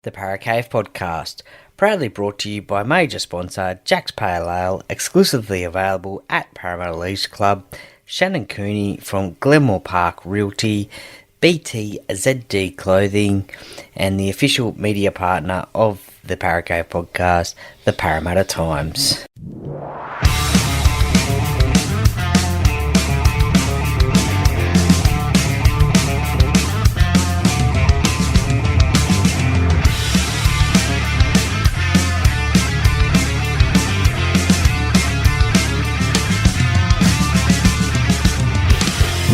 the Para Cave podcast, proudly brought to you by major sponsor Jack's Pale Ale, exclusively available at Parramatta Leagues Club, Shannon Cooney from Glenmore Park Realty, BTZD Clothing, and the official media partner of the Para Cave podcast, the Parramatta Times.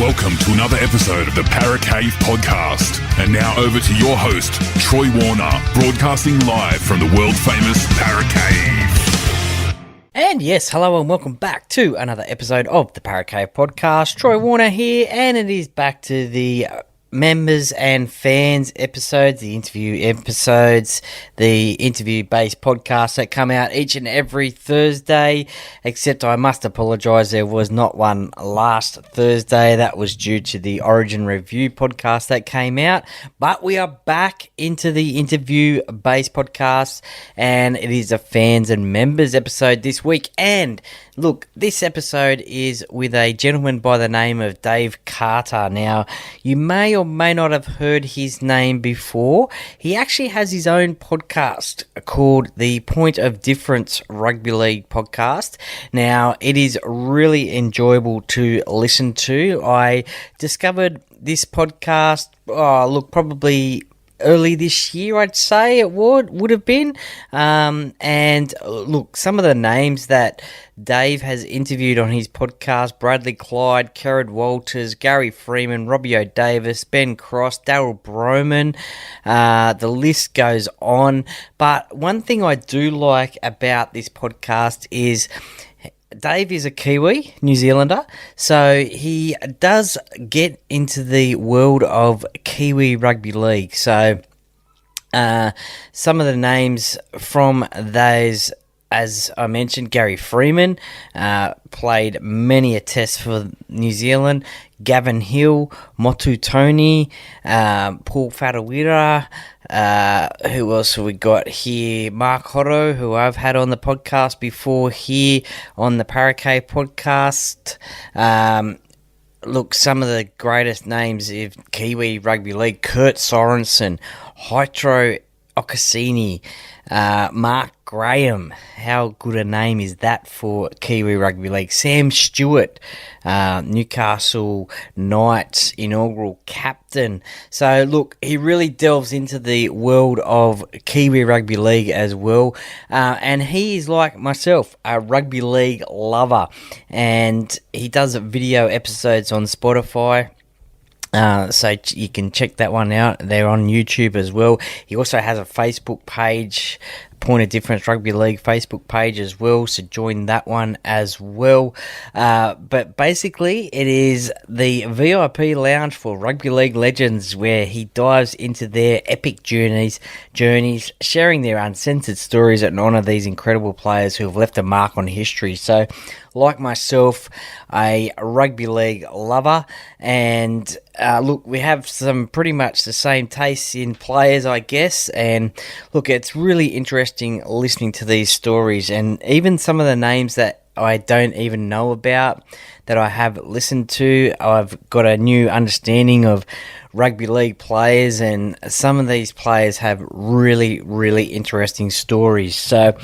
Welcome to another episode of the Para Cave podcast. And now over to your host, Troy Warner, broadcasting live from the world-famous Para Cave. And yes, hello and welcome back to another episode of the Para Cave podcast. Troy Warner here, and it is back to the members and fans episodes, the interview episodes, the interview-based podcasts that come out each and every Thursday, except I must apologise, there was not one last Thursday. That was due to the Origin Review podcast that came out, but we are back into the interview-based podcast, and it is a fans and members episode this week. And look, this episode is with a gentleman by the name of Dave Carter. Now, you may or may not have heard his name before. He actually has his own podcast called the Point of Difference Rugby League podcast. Now, it is really enjoyable to listen to. I discovered this podcast, probably early this year, I'd say it would have been. And look, some of the names that Dave has interviewed on his podcast: Bradley Clyde, Kerrod Walters, Gary Freeman, Robbie O'Davis, Ben Cross, Daryl Broman. The list goes on. But one thing I do like about this podcast is Dave is a Kiwi, New Zealander, so he does get into the world of Kiwi Rugby League. So some of the names from those, as I mentioned, Gary Freeman played many a test for New Zealand. Gavin Hill, Motu Tony, Paul Whatuira, who else have we got here? Mark Hotto, who I've had on the podcast before here on the Para Cave podcast. Look, some of the greatest names of Kiwi Rugby League: Kurt Sorensen, Hytro Okasini, Mark Graham. How good a name is that for Kiwi Rugby League? Sam Stewart, Newcastle Knights inaugural captain. So look, he really delves into the world of Kiwi Rugby League as well. And he is, like myself, a rugby league lover. And he does video episodes on Spotify. So you can check that one out. They're on YouTube as well. He also has a Facebook page, Point of Difference Rugby League Facebook page as well, so join that one as well. But basically, it is the VIP lounge for rugby league legends, where he dives into their epic journeys, sharing their uncensored stories and honour these incredible players who have left a mark on history. So, like myself, a rugby league lover, and look, we have some pretty much the same tastes in players, I guess, and look, it's really interesting listening to these stories, and even some of the names that I don't even know about that I have listened to. I've got a new understanding of rugby league players, and some of these players have really, really interesting stories. So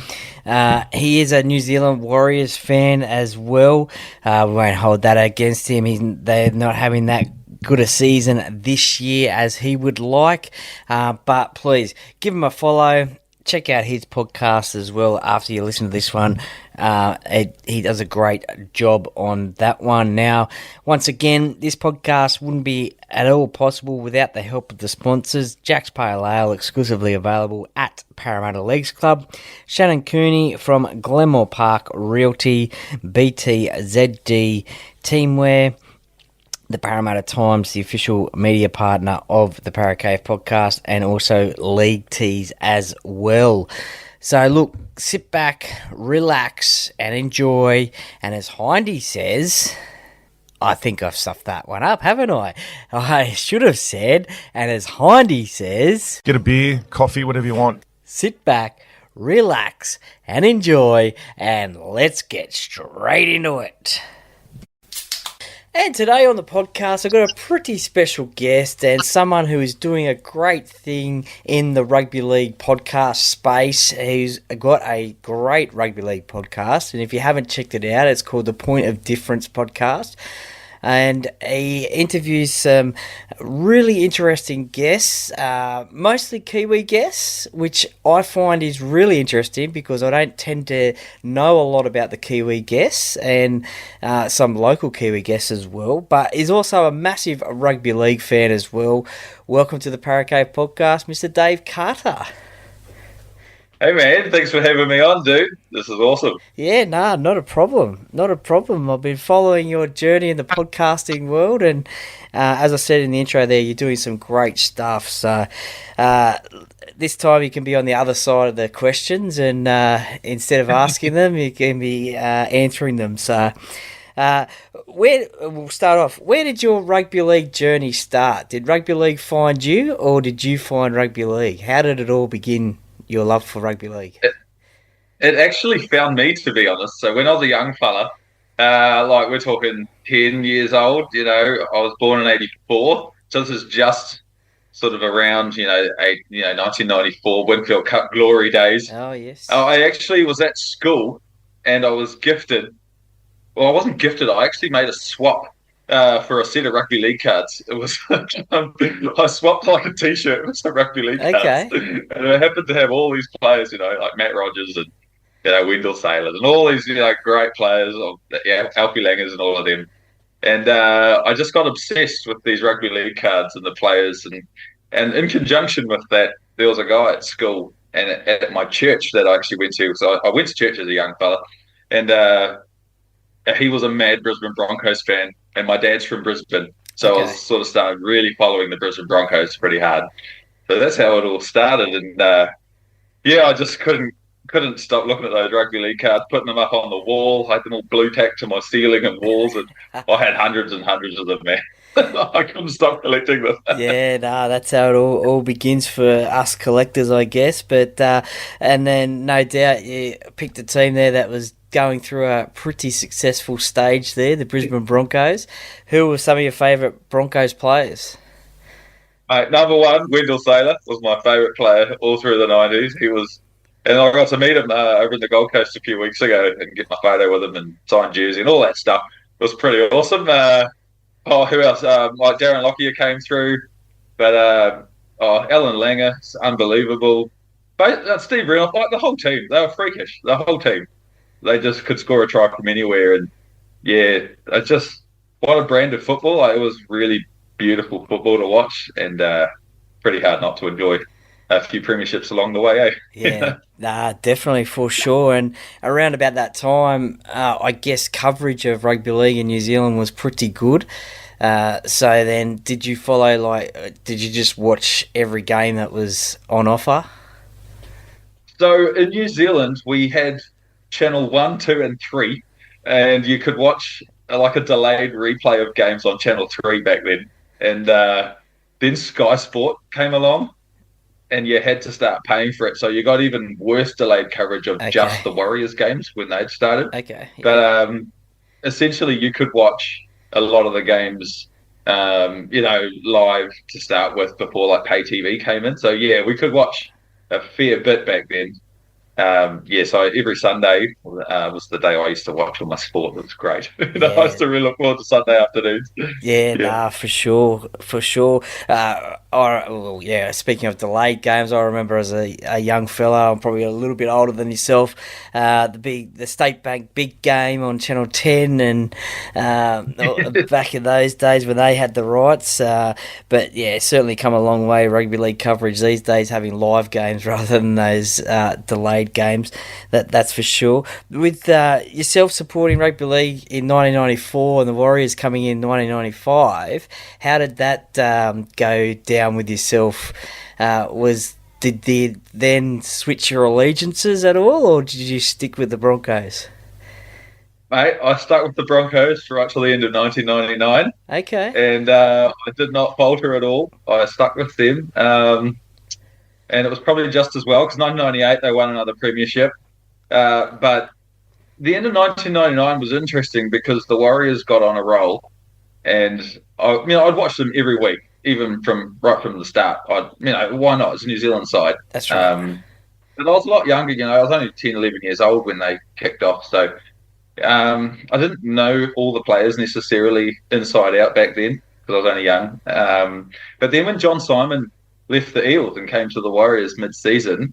he is a New Zealand Warriors fan as well. We won't hold that against him. They're not having that good a season this year as he would like, but please give him a follow. Check out his podcast as well after you listen to this one. He does a great job on that one. Now, once again, this podcast wouldn't be at all possible without the help of the sponsors. Jack's Pale Ale, exclusively available at Parramatta Leagues Club. Shannon Cooney from Glenmore Park Realty, BTZD Teamwear. The Parramatta Times, the official media partner of the Para Cave podcast, and also League Tees as well. So look, sit back, relax, and enjoy. And as Hindy says, I think I've stuffed that one up, haven't I? I should have said, and as Hindy says, get a beer, coffee, whatever you want. Sit back, relax, and enjoy, and let's get straight into it. And today on the podcast, I've got a pretty special guest and someone who is doing a great thing in the rugby league podcast space. Who's got a great rugby league podcast, and if you haven't checked it out, it's called the Point of Difference podcast. And he interviews some really interesting guests, mostly Kiwi guests, which I find is really interesting because I don't tend to know a lot about the Kiwi guests and some local Kiwi guests as well, but he's also a massive rugby league fan as well. Welcome to the Paracave podcast, Mr. Dave Carter. Hey man, thanks for having me on, dude. This is awesome. Yeah, not a problem. Not a problem. I've been following your journey in the podcasting world, and as I said in the intro there, you're doing some great stuff. So this time you can be on the other side of the questions, and instead of asking them, you can be answering them. So we'll start off. Where did your rugby league journey start? Did rugby league find you, or did you find rugby league? How did it all begin? Your love for rugby league? It actually found me, to be honest. So when I was a young fella, like we're talking 10 years old, I was born in 84. So this is just sort of around, 1994 Winfield Cup glory days. Oh, yes. I actually was at school and I was gifted. Well, I wasn't gifted. I actually made a swap for a set of rugby league cards. It was I swapped like a T-shirt with some rugby league cards, and I happened to have all these players, like Matt Rogers and Wendell Sailors and all these great players, Alfie Langers and all of them. And I just got obsessed with these rugby league cards and the players, and in conjunction with that, there was a guy at school and at my church that I actually went to. So I went to church as a young fella, and he was a mad Brisbane Broncos fan, and my dad's from Brisbane. So I was sort of started really following the Brisbane Broncos pretty hard. So that's how it all started. And I just couldn't stop looking at those rugby league cards, putting them up on the wall. I had them all blue tacked to my ceiling and walls, and I had hundreds and hundreds of them, man. I couldn't stop collecting them. That's how it all begins for us collectors, I guess. But and then no doubt you picked a team there that was going through a pretty successful stage there, the Brisbane Broncos. Who were some of your favourite Broncos players? Number one, Wendell Sailor was my favourite player all through the 90s. He was, and I got to meet him over in the Gold Coast a few weeks ago and get my photo with him and sign jersey and all that stuff. It was pretty awesome. Who else? Like Darren Lockyer came through, but Alan Langer, unbelievable. But Steve Reynolds, like the whole team, they were freakish. The whole team. They just could score a try from anywhere, and it's just what a brand of football. It was really beautiful football to watch, and pretty hard not to enjoy a few premierships along the way. Definitely for sure. And around about that time, I guess coverage of rugby league in New Zealand was pretty good. So then, did you follow? Did you just watch every game that was on offer? So in New Zealand, we had Channel 1, 2 and 3, and you could watch like a delayed replay of games on Channel 3 back then. And then Sky Sport came along and you had to start paying for it. So you got even worse delayed coverage of just the Warriors games when they'd started. But essentially you could watch a lot of the games, live to start with before like pay TV came in. So we could watch a fair bit back then. So every Sunday was the day I used to watch all my sport. It was great. I used to really look forward to Sunday afternoons. For sure. Speaking of delayed games, I remember as a young fella, I'm probably a little bit older than yourself, the State Bank big game on Channel 10, and back in those days when they had the rights. But certainly come a long way, rugby league coverage these days, having live games rather than those delayed games. That's for sure. With yourself supporting rugby league in 1994 and the Warriors coming in 1995, how did that go down with yourself? Did they then switch your allegiances at all, or did you stick with the Broncos? Mate, I stuck with the Broncos right till the end of 1999, Okay. and I did not falter at all. I stuck with them, and it was probably just as well because 1998 they won another premiership. But the end of 1999 was interesting because the Warriors got on a roll, and I'd watch them every week, even right from the start. Why not? It's a New Zealand side. That's right. But I was a lot younger, I was only 10, 11 years old when they kicked off, so I didn't know all the players necessarily inside out back then because I was only young. But then when John Simon left the Eels and came to the Warriors mid-season,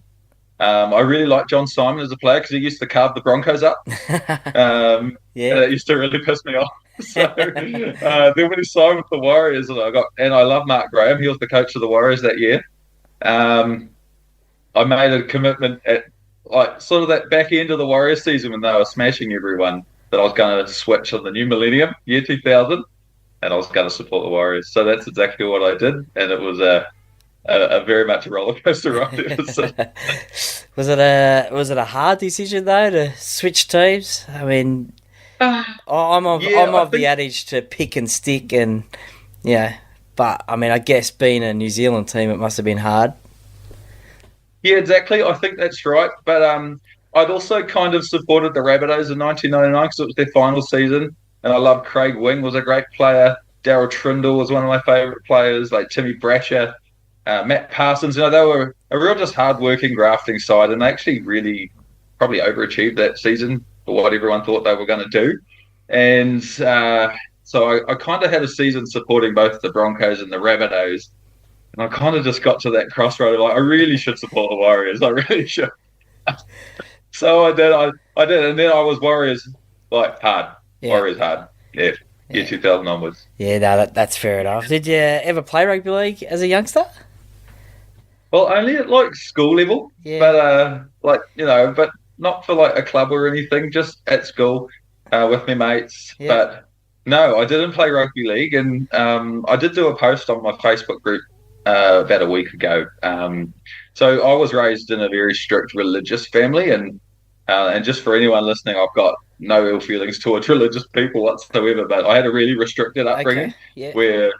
I really liked John Simon as a player because he used to carve the Broncos up. And Yeah. it used to really piss me off. So then when he signed with the Warriors, and I love Mark Graham. He was the coach of the Warriors that year. Um, I made a commitment at like sort of that back end of the Warriors season when they were smashing everyone that I was going to switch on the new millennium, year 2000, and I was going to support the Warriors. So that's exactly what I did, and it was a very much a roller coaster ride. Was it a hard decision though to switch teams? I mean, I'm of the adage to pick and stick, and yeah. But I mean, I guess being a New Zealand team, it must have been hard. Yeah, exactly. I think that's right. But I'd also kind of supported the Rabbitohs in 1999 because it was their final season, and I loved Craig Wing was a great player. Daryl Trindle was one of my favourite players, like Timmy Brasher, Matt Parsons. They were a real just hard-working, grafting side, and they actually really probably overachieved that season for what everyone thought they were going to do. And so I kind of had a season supporting both the Broncos and the Rabbitohs. And I kind of just got to that crossroad of like, I really should support the Warriors. I really should. So I did. I did. And then I was Warriors like hard. Yeah. Warriors hard. Yeah. Year 2000 onwards. Yeah, no, that's fair enough. Did you ever play rugby league as a youngster? Well, only at like school level. Yeah. But but not for like a club or anything, just at school with my mates. Yeah. But no, I didn't play rugby league. And I did do a post on my Facebook group about a week ago. So I was raised in a very strict religious family, and just for anyone listening, I've got no ill feelings towards religious people whatsoever. But I had a really restricted upbringing where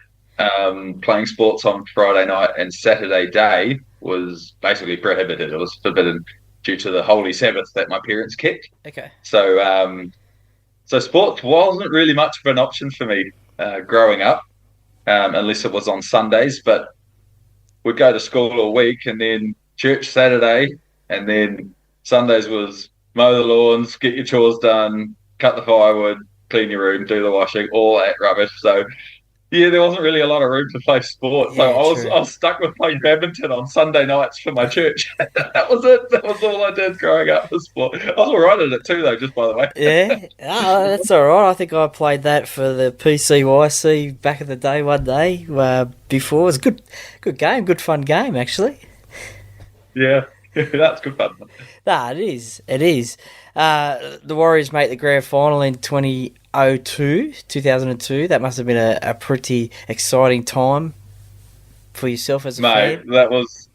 playing sports on Friday night and Saturday day was basically prohibited. It was forbidden due to the holy Sabbath that my parents kept. Okay. So sports wasn't really much of an option for me growing up, unless it was on Sundays. But we'd go to school all week and then church Saturday, and then Sundays was mow the lawns, get your chores done, cut the firewood, clean your room, do the washing, all that rubbish. So yeah, there wasn't really a lot of room to play sport. So I was stuck with playing badminton on Sunday nights for my church. That was it. That was all I did growing up for sport. I was all right at it too, though, just by the way. Yeah, that's all right. I think I played that for the PCYC back in the day. One day before, it was a good game, good fun game actually. Yeah, that's good fun. Nah, it is. It is. The Warriors make the grand final in 2002. That must have been a pretty exciting time for yourself as a fan. Mate, that was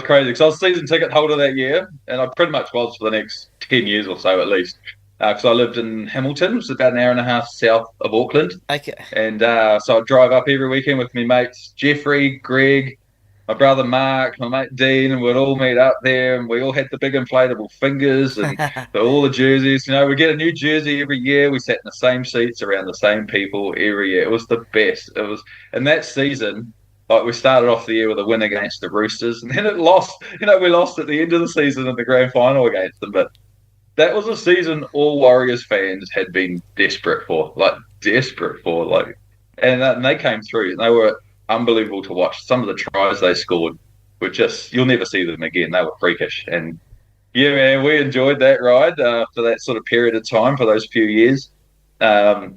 crazy because I was season ticket holder that year, and I pretty much was for the next 10 years or so at least. Because I lived in Hamilton, which is about an hour and a half south of Auckland. Okay. And so I'd drive up every weekend with my mates, Jeffrey, Greg, my brother Mark, my mate Dean, and we'd all meet up there, and we all had the big inflatable fingers and all the jerseys. We get a new jersey every year. We sat in the same seats around the same people every year. It was the best. It was, and that season, like we started off the year with a win against the Roosters, and then it lost. We lost at the end of the season in the grand final against them. But that was a season all Warriors fans had been desperate for, and they came through. And they were unbelievable to watch. Some of the tries they scored were just, you'll never see them again. They were freakish. And yeah, man, we enjoyed that ride for that sort of period of time, for those few years. I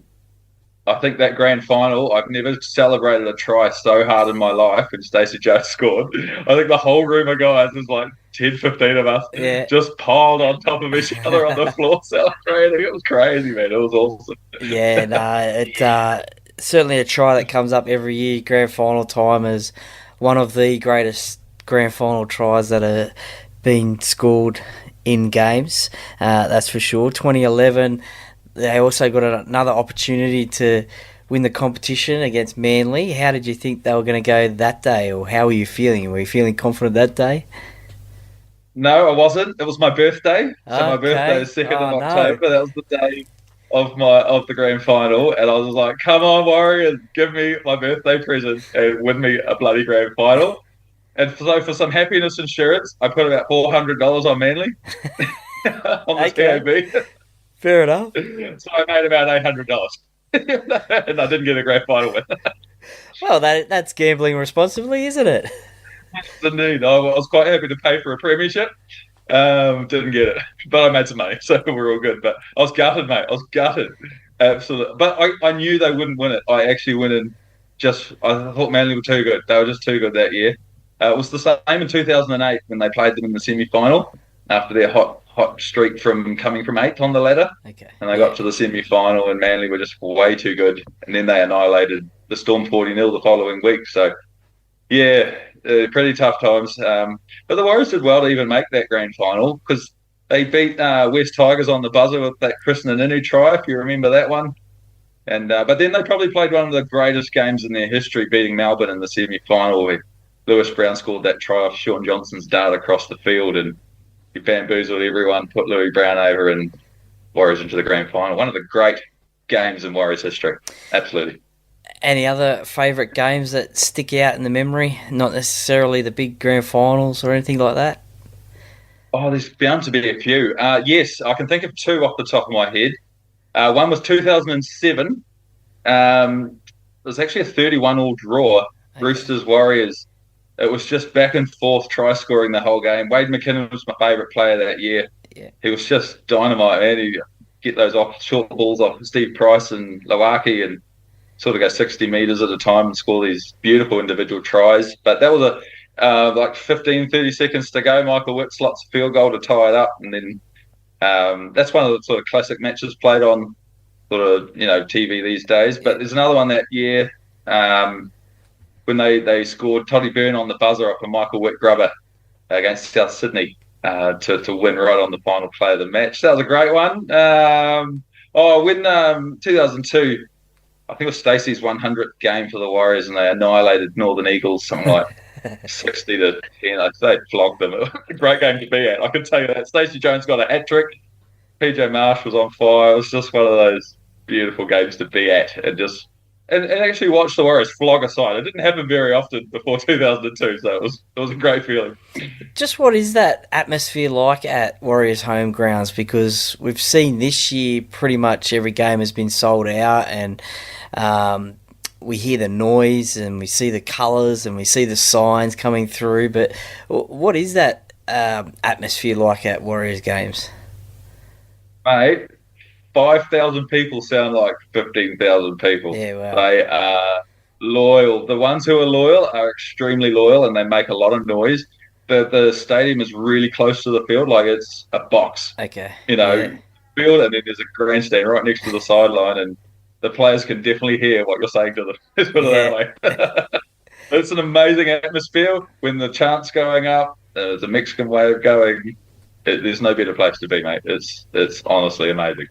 think that grand final, I've never celebrated a try so hard in my life when Stacey Jones scored. I think the whole room of guys, there's like 10, 15 of us, just piled on top of each other on the floor celebrating. It was crazy, man. It was awesome. Yeah, no, it's certainly a try that comes up every year, grand final time, as one of the greatest grand final tries that are being scored in games. That's for sure. 2011, they also got another opportunity to win the competition against Manly. How did you think they were going to go that day, or how were you feeling? Were you feeling confident that day? No, I wasn't. It was my birthday. So my birthday Okay. is 2nd Oh of no. October. That was the day of the grand final. And I was like, come on, Warriors, give me my birthday present and win me a bloody grand final. And so for some happiness insurance, I put about $400 on Manly on the Okay. TAB. Fair enough. So I made about $800. And I didn't get a grand final win. Well, that's gambling responsibly, isn't it? Indeed, I was quite happy to pay for a premiership. Didn't get it, but I made some money, so we're all good. But I was gutted, mate. I was gutted, absolutely. But I knew they wouldn't win it. I actually went in I thought Manly were too good. They were just too good that year. It was the same in 2008 when they played them in the semi-final after their hot streak from coming from eighth on the ladder, Okay. and they got to the semi-final, and Manly were just way too good, and then they annihilated the Storm 40-0 the following week. So yeah, pretty tough times. But the Warriors did well to even make that grand final because they beat West Tigers on the buzzer with that Chris Naninu try, if you remember that one. And but then they probably played one of the greatest games in their history, beating Melbourne in the semi-final where Lewis Brown scored that try off Sean Johnson's dart across the field and he bamboozled everyone, put Louis Brown over and Warriors into the grand final. One of the great games in Warriors history. Absolutely. Any other favourite games that stick out in the memory? Not necessarily the big grand finals or anything like that? Oh, there's bound to be a few. Yes, I can think of two off the top of my head. One was 2007. It was actually a 31-all draw, Okay. Roosters Warriors. It was just back and forth, try scoring the whole game. Wade McKinnon was my favourite player that year. Yeah. He was just dynamite, man. He'd get those short balls off Steve Price and Lowaki and sort of go 60 metres at a time and score these beautiful individual tries. But that was like 15, 30 seconds to go. Michael Witt slots a field goal to tie it up. And then that's one of the sort of classic matches played on sort of, TV these days. But there's another one that year when they scored Toddy Byrne on the buzzer off a Michael Witt grubber against South Sydney to win right on the final play of the match. That was a great one. When 2002, I think it was Stacey's 100th game for the Warriors, and they annihilated Northern Eagles, something like 60 to 10. They flogged them. It was a great game to be at. I can tell you that. Stacey Jones got a hat trick. PJ Marsh was on fire. It was just one of those beautiful games to be at, and actually watch the Warriors flog a side. It didn't happen very often before 2002, so it was a great feeling. Just what is that atmosphere like at Warriors home grounds? Because we've seen this year pretty much every game has been sold out, and we hear the noise and we see the colours and we see the signs coming through. But what is that atmosphere like at Warriors games? Mate, 5,000 people sound like 15,000 people. Yeah, wow. They are loyal. The ones who are loyal are extremely loyal and they make a lot of noise. The stadium is really close to the field, like it's a box, Okay. field, and then there's a grandstand right next to the sideline, and the players can definitely hear what you're saying to them. Let's put it that way. It's an amazing atmosphere when the chant's going up. There's a Mexican way of going. There's no better place to be, mate. It's honestly amazing.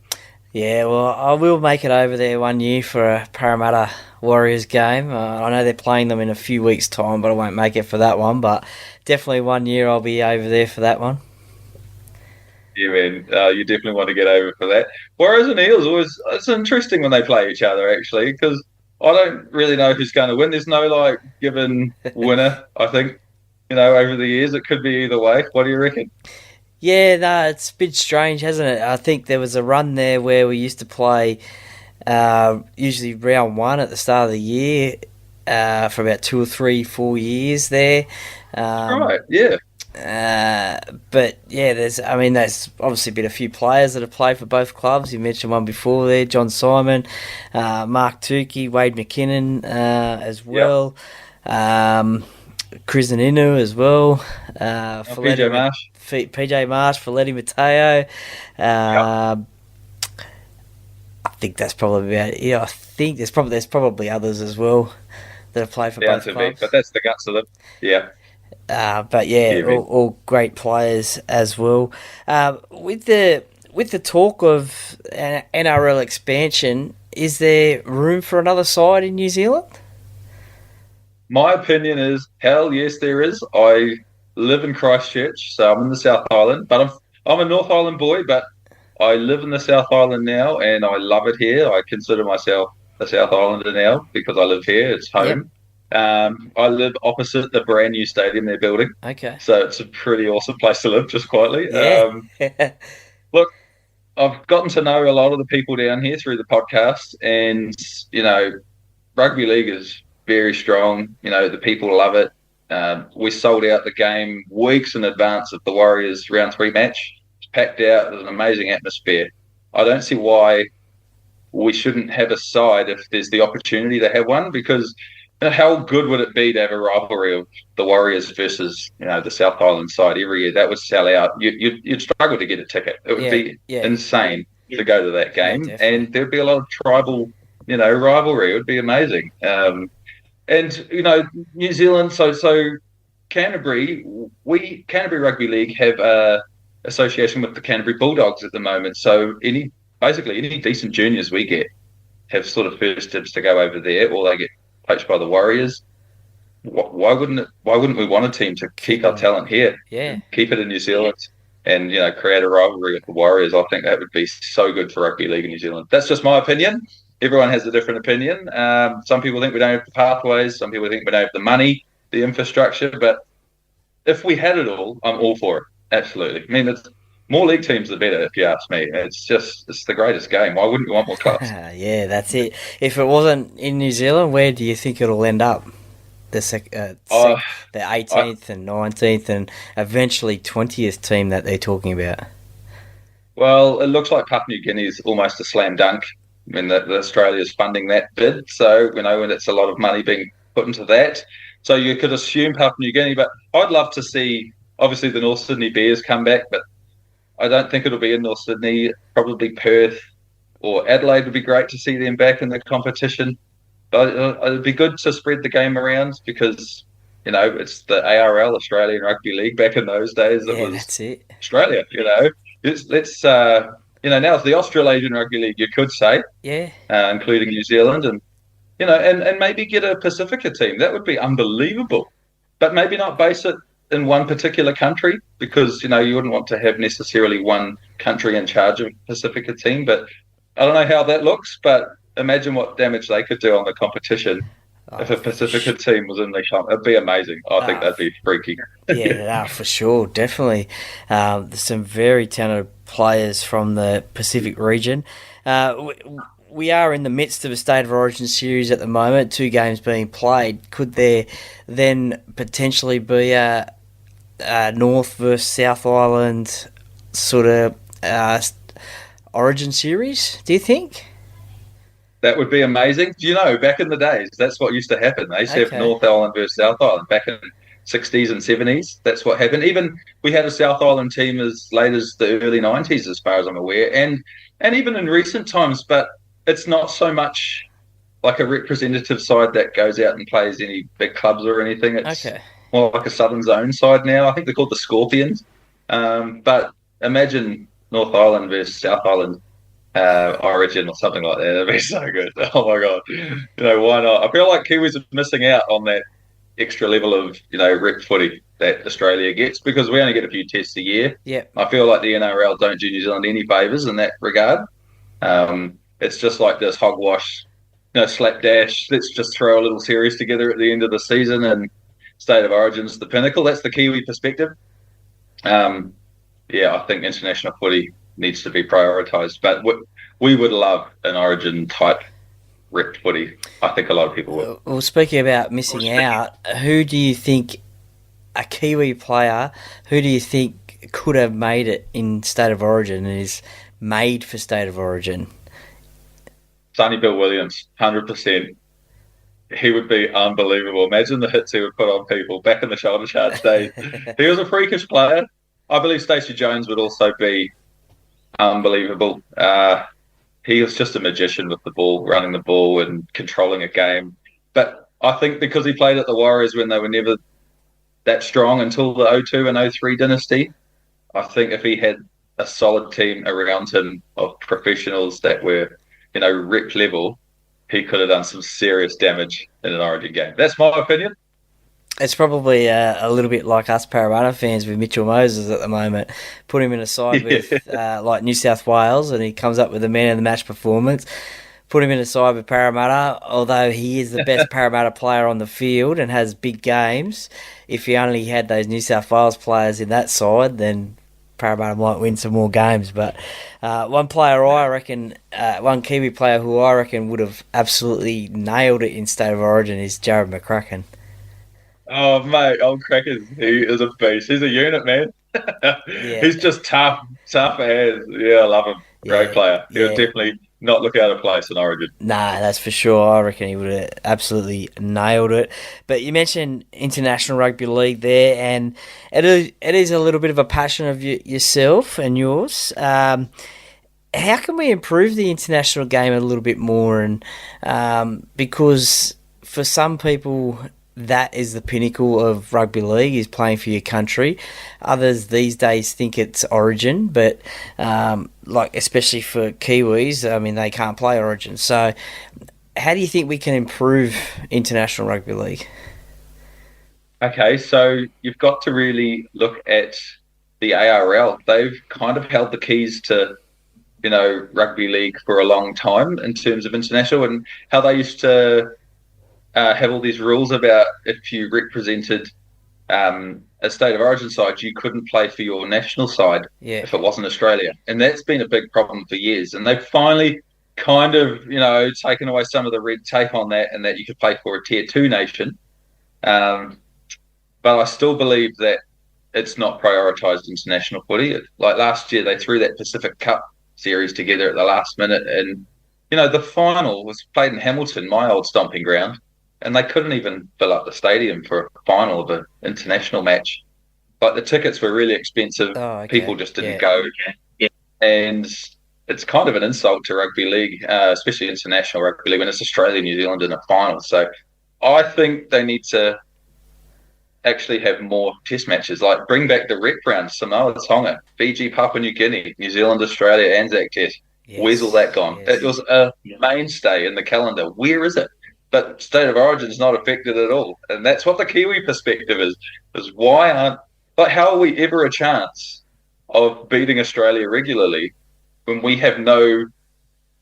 Yeah, well, I will make it over there one year for a Parramatta Warriors game. I know they're playing them in a few weeks' time, but I won't make it for that one. But definitely one year I'll be over there for that one. Yeah, man, you definitely want to get over for that. Warriors and Eels, it's interesting when they play each other, actually, because I don't really know who's going to win. There's no, given winner, I think, over the years. It could be either way. What do you reckon? Yeah, no, it's a bit strange, hasn't it? I think there was a run there where we used to play usually round one at the start of the year for about 2 or 3, 4 years there. Right, yeah. But yeah, there's obviously been a few players that have played for both clubs. You mentioned one before there, John Simon, Mark Tukey, Wade McKinnon as well. Chris Inu as well. PJ Marsh. PJ Marsh, Folletti Mateo. I think that's probably about it. Yeah, I think there's probably others as well that have played for both clubs. But that's the guts of them. Yeah. But yeah, all great players as well. With with the talk of NRL expansion, is there room for another side in New Zealand? My opinion is, hell yes, there is. I live in Christchurch, so I'm in the South Island, but I'm a North Island boy, but I live in the South Island now, and I love it here. I consider myself a South Islander now because I live here. It's Yep. home. I live opposite the brand new stadium they're building, Okay. so it's a pretty awesome place to live, just quietly. Yeah. Look, I've gotten to know a lot of the people down here through the podcast, and rugby league is very strong. The people love it. We sold out the game weeks in advance of the Warriors round 3 match. It's packed out. There's an amazing atmosphere. I don't see why we shouldn't have a side if there's the opportunity to have one, because how good would it be to have a rivalry of the Warriors versus the South Island side every year? That would sell out. You'd struggle to get a ticket. It would be insane to go to that game, and there'd be a lot of tribal rivalry. It would be amazing. And New Zealand, so Canterbury Rugby League have a association with the Canterbury Bulldogs at the moment. So any decent juniors we get have sort of first dibs to go over there, or they get poached by the Warriors. Why wouldn't we want a team to keep our talent here? Yeah. Keep it in New Zealand, and create a rivalry with the Warriors. I think that would be so good for rugby league in New Zealand. That's just my opinion. Everyone has a different opinion. Some people think we don't have the pathways. Some people think we don't have the money, the infrastructure. But if we had it all, I'm all for it. Absolutely. I mean, it's more league teams, the better, if you ask me. It's the greatest game. Why wouldn't you want more clubs? Yeah, that's it. If it wasn't in New Zealand, where do you think it'll end up? The 18th and 19th and eventually 20th team that they're talking about. Well, it looks like Papua New Guinea is almost a slam dunk. I mean, Australia is funding that bid, so and it's a lot of money being put into that. So you could assume Papua New Guinea, but I'd love to see, obviously, the North Sydney Bears come back, but I don't think it'll be in North Sydney. Probably Perth or Adelaide would be great to see them back in the competition. But it'd be good to spread the game around because, it's the ARL, Australian Rugby League. Back in those days, That's it. Australia, let's now it's the Australasian Rugby League, you could say, including New Zealand, and and maybe get a Pacifica team. That would be unbelievable. But maybe not base it in one particular country because you wouldn't want to have necessarily one country in charge of a Pacifica team. But I don't know how that looks. But imagine what damage they could do on the competition. If a Pacifica team was in the comp, it'd be amazing. I think that'd be freaky. For sure, definitely. There's some very talented players from the Pacific region. We are in the midst of a State of Origin series at the moment, 2 games being played. Could there then potentially be a North versus South Island sort of Origin series, do you think? That would be amazing. Do you know, back in the days, that's what used to happen. They used to have North Island versus South Island back in 60s and 70s. That's what happened. Even we had a South Island team as late as the early 90s, as far as I'm aware, and even in recent times. But it's not so much like a representative side that goes out and plays any big clubs or anything. It's more like a Southern Zone side now. I think they're called the Scorpions. But imagine North Island versus South Island. Origin or something like that. That'd be so good. Oh my god! Why not? I feel like Kiwis are missing out on that extra level of rep footy that Australia gets because we only get a few tests a year. Yeah, I feel like the NRL don't do New Zealand any favours in that regard. It's just like this hogwash, slapdash. Let's just throw a little series together at the end of the season, and State of Origin's the pinnacle. That's the Kiwi perspective. I think international footy needs to be prioritised. But we would love an Origin type rep footy. I think a lot of people would. Well, speaking about missing out, who do you think, a Kiwi player, who do you think could have made it in State of Origin and is made for State of Origin? Sonny Bill Williams, 100%. He would be unbelievable. Imagine the hits he would put on people back in the shoulder charge days. He was a freakish player. I believe Stacey Jones would also be unbelievable. He was just a magician with the ball, running the ball and controlling a game. But I think because he played at the Warriors when they were never that strong until the 02 and 03 dynasty, I think if he had a solid team around him of professionals that were, rep level, he could have done some serious damage in an Origin game. That's my opinion. It's probably a little bit like us Parramatta fans with Mitchell Moses at the moment. Put him in a side with like New South Wales, and he comes up with a man of the match performance. Put him in a side with Parramatta, although he is the best Parramatta player on the field and has big games. If he only had those New South Wales players in that side, then Parramatta might win some more games. But one player I reckon, one Kiwi player who I reckon would have absolutely nailed it in State of Origin is Jared McCracken. Oh, mate, old Crackers, he is a beast. He's a unit, man. Yeah. He's just tough as. Yeah, I love him. Great player. He'll definitely not look out of place in Origin. Nah, that's for sure. I reckon he would have absolutely nailed it. But you mentioned International Rugby League there, and it is a little bit of a passion of yourself and yours. How can we improve the international game a little bit more? And because for some people, that is the pinnacle of rugby league, is playing for your country. Others these days think it's Origin, but especially for Kiwis, I mean, they can't play Origin. So how do you think we can improve international rugby league? Okay, so you've got to really look at the ARL. They've kind of held the keys to, rugby league for a long time in terms of international, and how they used to have all these rules about if you represented a State of Origin side, you couldn't play for your national side if it wasn't Australia. And that's been a big problem for years. And they've finally kind of, taken away some of the red tape on that, and that you could play for a Tier 2 nation. But I still believe that it's not prioritised international footy. Like last year, they threw that Pacific Cup series together at the last minute. And, the final was played in Hamilton, my old stomping ground. And they couldn't even fill up the stadium for a final of an international match. Like the tickets were really expensive. Oh, okay. People just didn't go. And it's kind of an insult to rugby league, especially international rugby league, when it's Australia and New Zealand in a final. So I think they need to actually have more test matches, like bring back the rep round, Samoa, Tonga, Fiji, Papua New Guinea, New Zealand, Australia, Anzac Test. Yes. Where's all that gone? Yes. It was a mainstay in the calendar. Where is it? But State of Origin is not affected at all. And that's what the Kiwi perspective is why how are we ever a chance of beating Australia regularly when we have no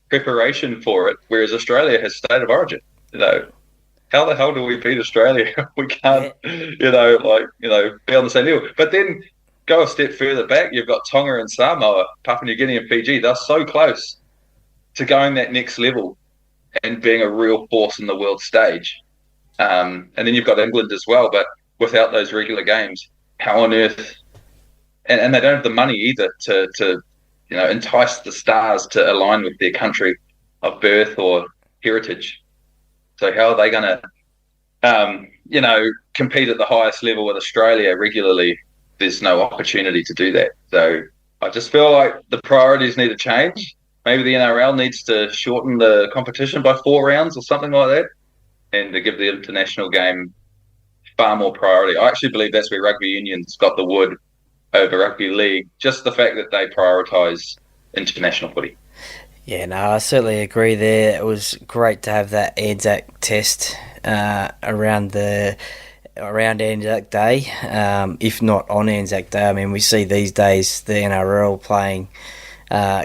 preparation for it, whereas Australia has State of Origin? How the hell do we beat Australia if we can't, be on the same level? But then go a step further back, you've got Tonga and Samoa, Papua New Guinea and Fiji. They're so close to going that next level and being a real force in the world stage. And then you've got England as well, but without those regular games, how on earth? And they don't have the money either to entice the stars to align with their country of birth or heritage. So how are they going to, compete at the highest level with Australia regularly? There's no opportunity to do that. So I just feel like the priorities need to change. Maybe the NRL needs to shorten the competition by 4 rounds or something like that, and to give the international game far more priority. I actually believe that's where rugby union's got the wood over rugby league, just the fact that they prioritise international footy. Yeah, no, I certainly agree there. It was great to have that Anzac Test around Anzac Day, if not on Anzac Day. I mean, we see these days the NRL playing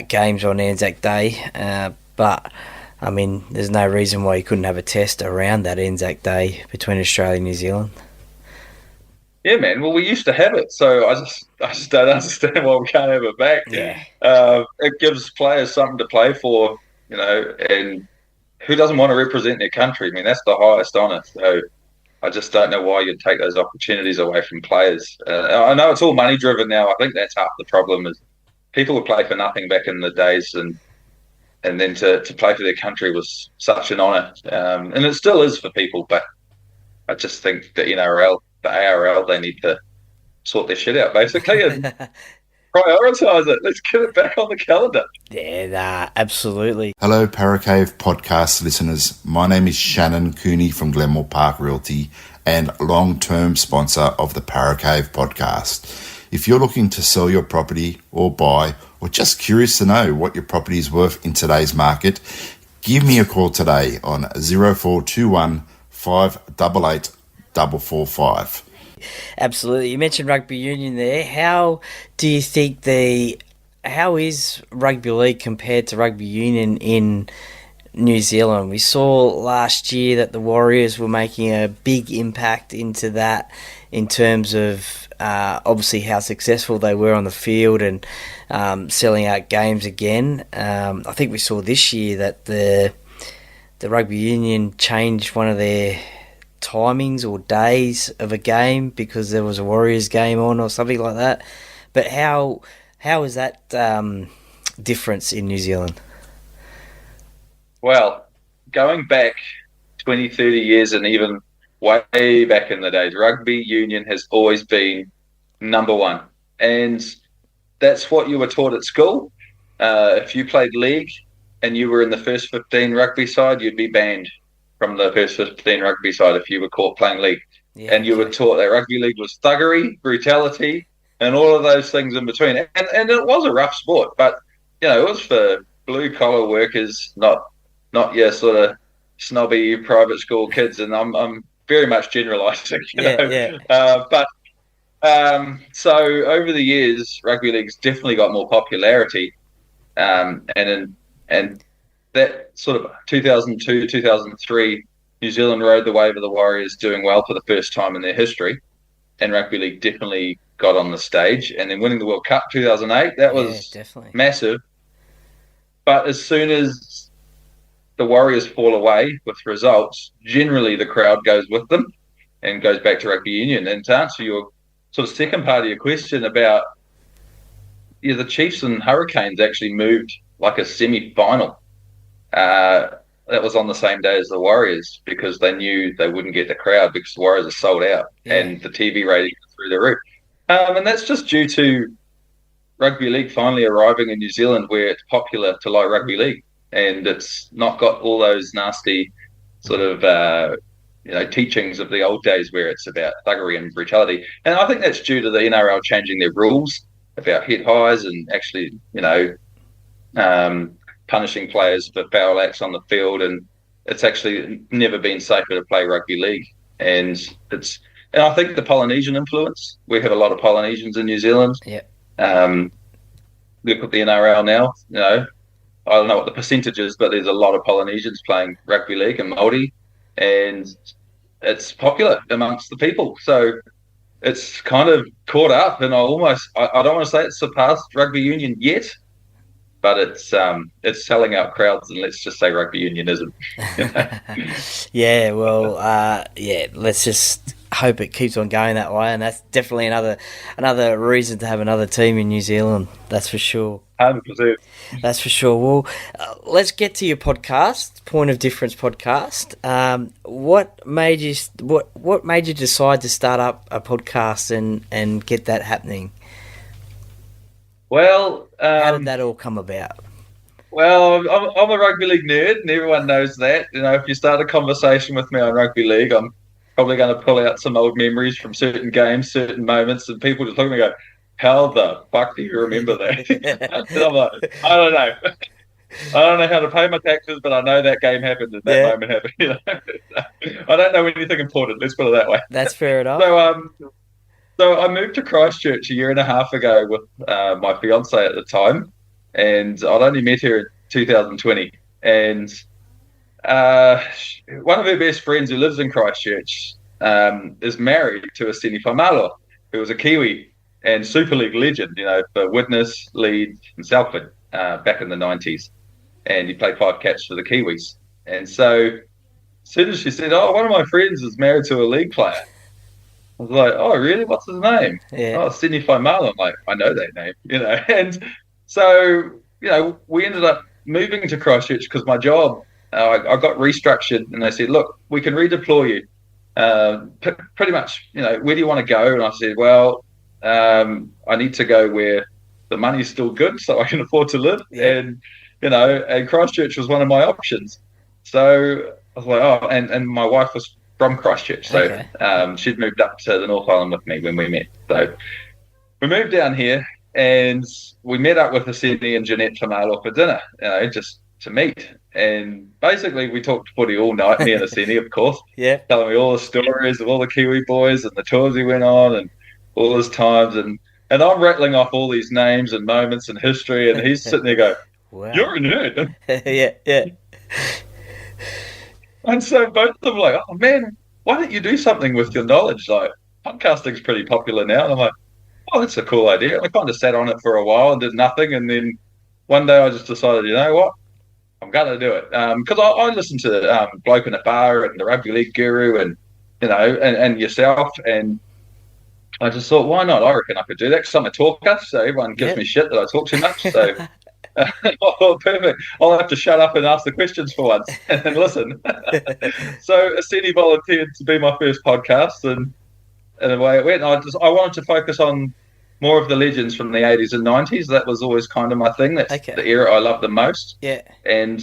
games on Anzac Day, but I mean, there's no reason why you couldn't have a test around that Anzac Day between Australia and New Zealand. Yeah, man. Well, we used to have it, so I just don't understand why we can't have it back. Yeah, it gives players something to play for, and who doesn't want to represent their country? I mean, that's the highest honour. So I just don't know why you'd take those opportunities away from players. I know it's all money driven now. I think that's half the problem. Is people would play for nothing back in the days, and then to play for their country was such an honour, and it still is for people. But I just think that the ARL, they need to sort their shit out basically and prioritise it. Let's get it back on the calendar. Yeah, absolutely. Hello, Paracave podcast listeners. My name is Shannon Cooney from Glenmore Park Realty and long-term sponsor of the Paracave podcast. If you're looking to sell your property or buy, or just curious to know what your property is worth in today's market, give me a call today on 0421 588 445. Absolutely. You mentioned rugby union there. How do you think how is rugby league compared to rugby union in New Zealand? We saw last year that the Warriors were making a big impact into that in terms of obviously how successful they were on the field and selling out games again. I think we saw this year that the rugby union changed one of their timings or days of a game because there was a Warriors game on or something like that. But how is that difference in New Zealand? Well, going back 20, 30 years and even way back in the days, rugby union has always been number one. And that's what you were taught at school. If you played league and you were in the first 15 rugby side, you'd be banned from the first 15 rugby side if you were caught playing league. Yeah, and you were taught that rugby league was thuggery, brutality, and all of those things in between. And it was a rough sport, but, it was for blue-collar workers, not your sort of snobby private school kids. And I'm very much generalising, so over the years, rugby league's definitely got more popularity, and that sort of 2002, 2003, New Zealand rode the wave of the Warriors doing well for the first time in their history, and rugby league definitely got on the stage. And then winning the World Cup 2008, that was definitely massive. But as soon as the Warriors fall away with results, generally the crowd goes with them and goes back to rugby union. And to answer your sort of second part of your question about the Chiefs and Hurricanes actually moved like a semi-final. That was on the same day as the Warriors because they knew they wouldn't get the crowd because the Warriors are sold out and the TV ratings are through the roof. And that's just due to rugby league finally arriving in New Zealand where it's popular to like rugby league and it's not got all those nasty sort of teachings of the old days where it's about thuggery and brutality. And I think that's due to the NRL changing their rules about hit highs and actually, punishing players for foul acts on the field, and it's actually never been safer to play rugby league. And I think the Polynesian influence. We have a lot of Polynesians in New Zealand. Yeah. Look at the NRL now. I don't know what the percentage is, but there's a lot of Polynesians playing rugby league and Māori, and it's popular amongst the people. So it's kind of caught up, and I don't want to say it's surpassed rugby union yet, but it's selling out crowds, and let's just say rugby union isn't. Yeah, well, let's just hope it keeps on going that way, and that's definitely another reason to have another team in New Zealand. That's for sure. 100%. That's for sure. Well, let's get to your podcast, Point of Difference podcast. What made you decide to start up a podcast and get that happening? Well, how did that all come about? Well, I'm a rugby league nerd, and everyone knows that. If you start a conversation with me on rugby league, I'm probably going to pull out some old memories from certain games, certain moments, and people just look at me and go, "How the fuck do you remember that?" And I'm like, I don't know. I don't know how to pay my taxes, but I know that game happened and that moment happened. I don't know anything important. Let's put it that way. That's fair enough. So I moved to Christchurch a year and a half ago with my fiance at the time, and I'd only met her in 2020. And one of her best friends who lives in Christchurch is married to a Sini Whaimalo, who was a Kiwi and Super League legend, for Widnes, Leeds and Salford back in the 90s. And he played 5 caps for the Kiwis. And so as soon as she said, "Oh, one of my friends is married to a league player," I was like, "Oh, really? What's his name?" Yeah. "Oh, Sydney Whaimalo." I'm like, "I know that name," And so, we ended up moving to Christchurch because my job, I got restructured, and they said, "Look, we can redeploy you. Pretty much, where do you want to go?" And I said, "Well, I need to go where the money's still good, so I can afford to live." Yeah. And Christchurch was one of my options. So I was like, "Oh," and my wife was from Christchurch, so Okay. she'd moved up to the North Island with me when we met. So we moved down here and we met up with Aseni and Jeanette Tamalo for dinner, just to meet. And basically, we talked footy all night, me and Aseni, of course, Yeah. telling me all the stories of all the Kiwi boys and the tours he went on and all his times. And I'm rattling off all these names and moments and history, and he's sitting there going, Wow. "You're a nerd." Yeah. And so both of them were like, "Oh, man, why don't you do something with your knowledge? Like, podcasting's pretty popular now." And I'm like, "Oh, that's a cool idea." And I kind of sat on it for a while and did nothing. And then one day I just decided, you know what? I'm going to do it. Because I listen to Bloke in a Bar and the Rugby League Guru and, and yourself. And I just thought, why not? I reckon I could do that because I'm a talker. So everyone gives me shit that I talk too much. So I thought, perfect. I'll have to shut up and ask the questions for once and listen. So Aseni volunteered to be my first podcast. And away it went. I wanted to focus on more of the legends from the 80s and 90s. That was always kind of my thing. That's the era I loved the most. Yeah. And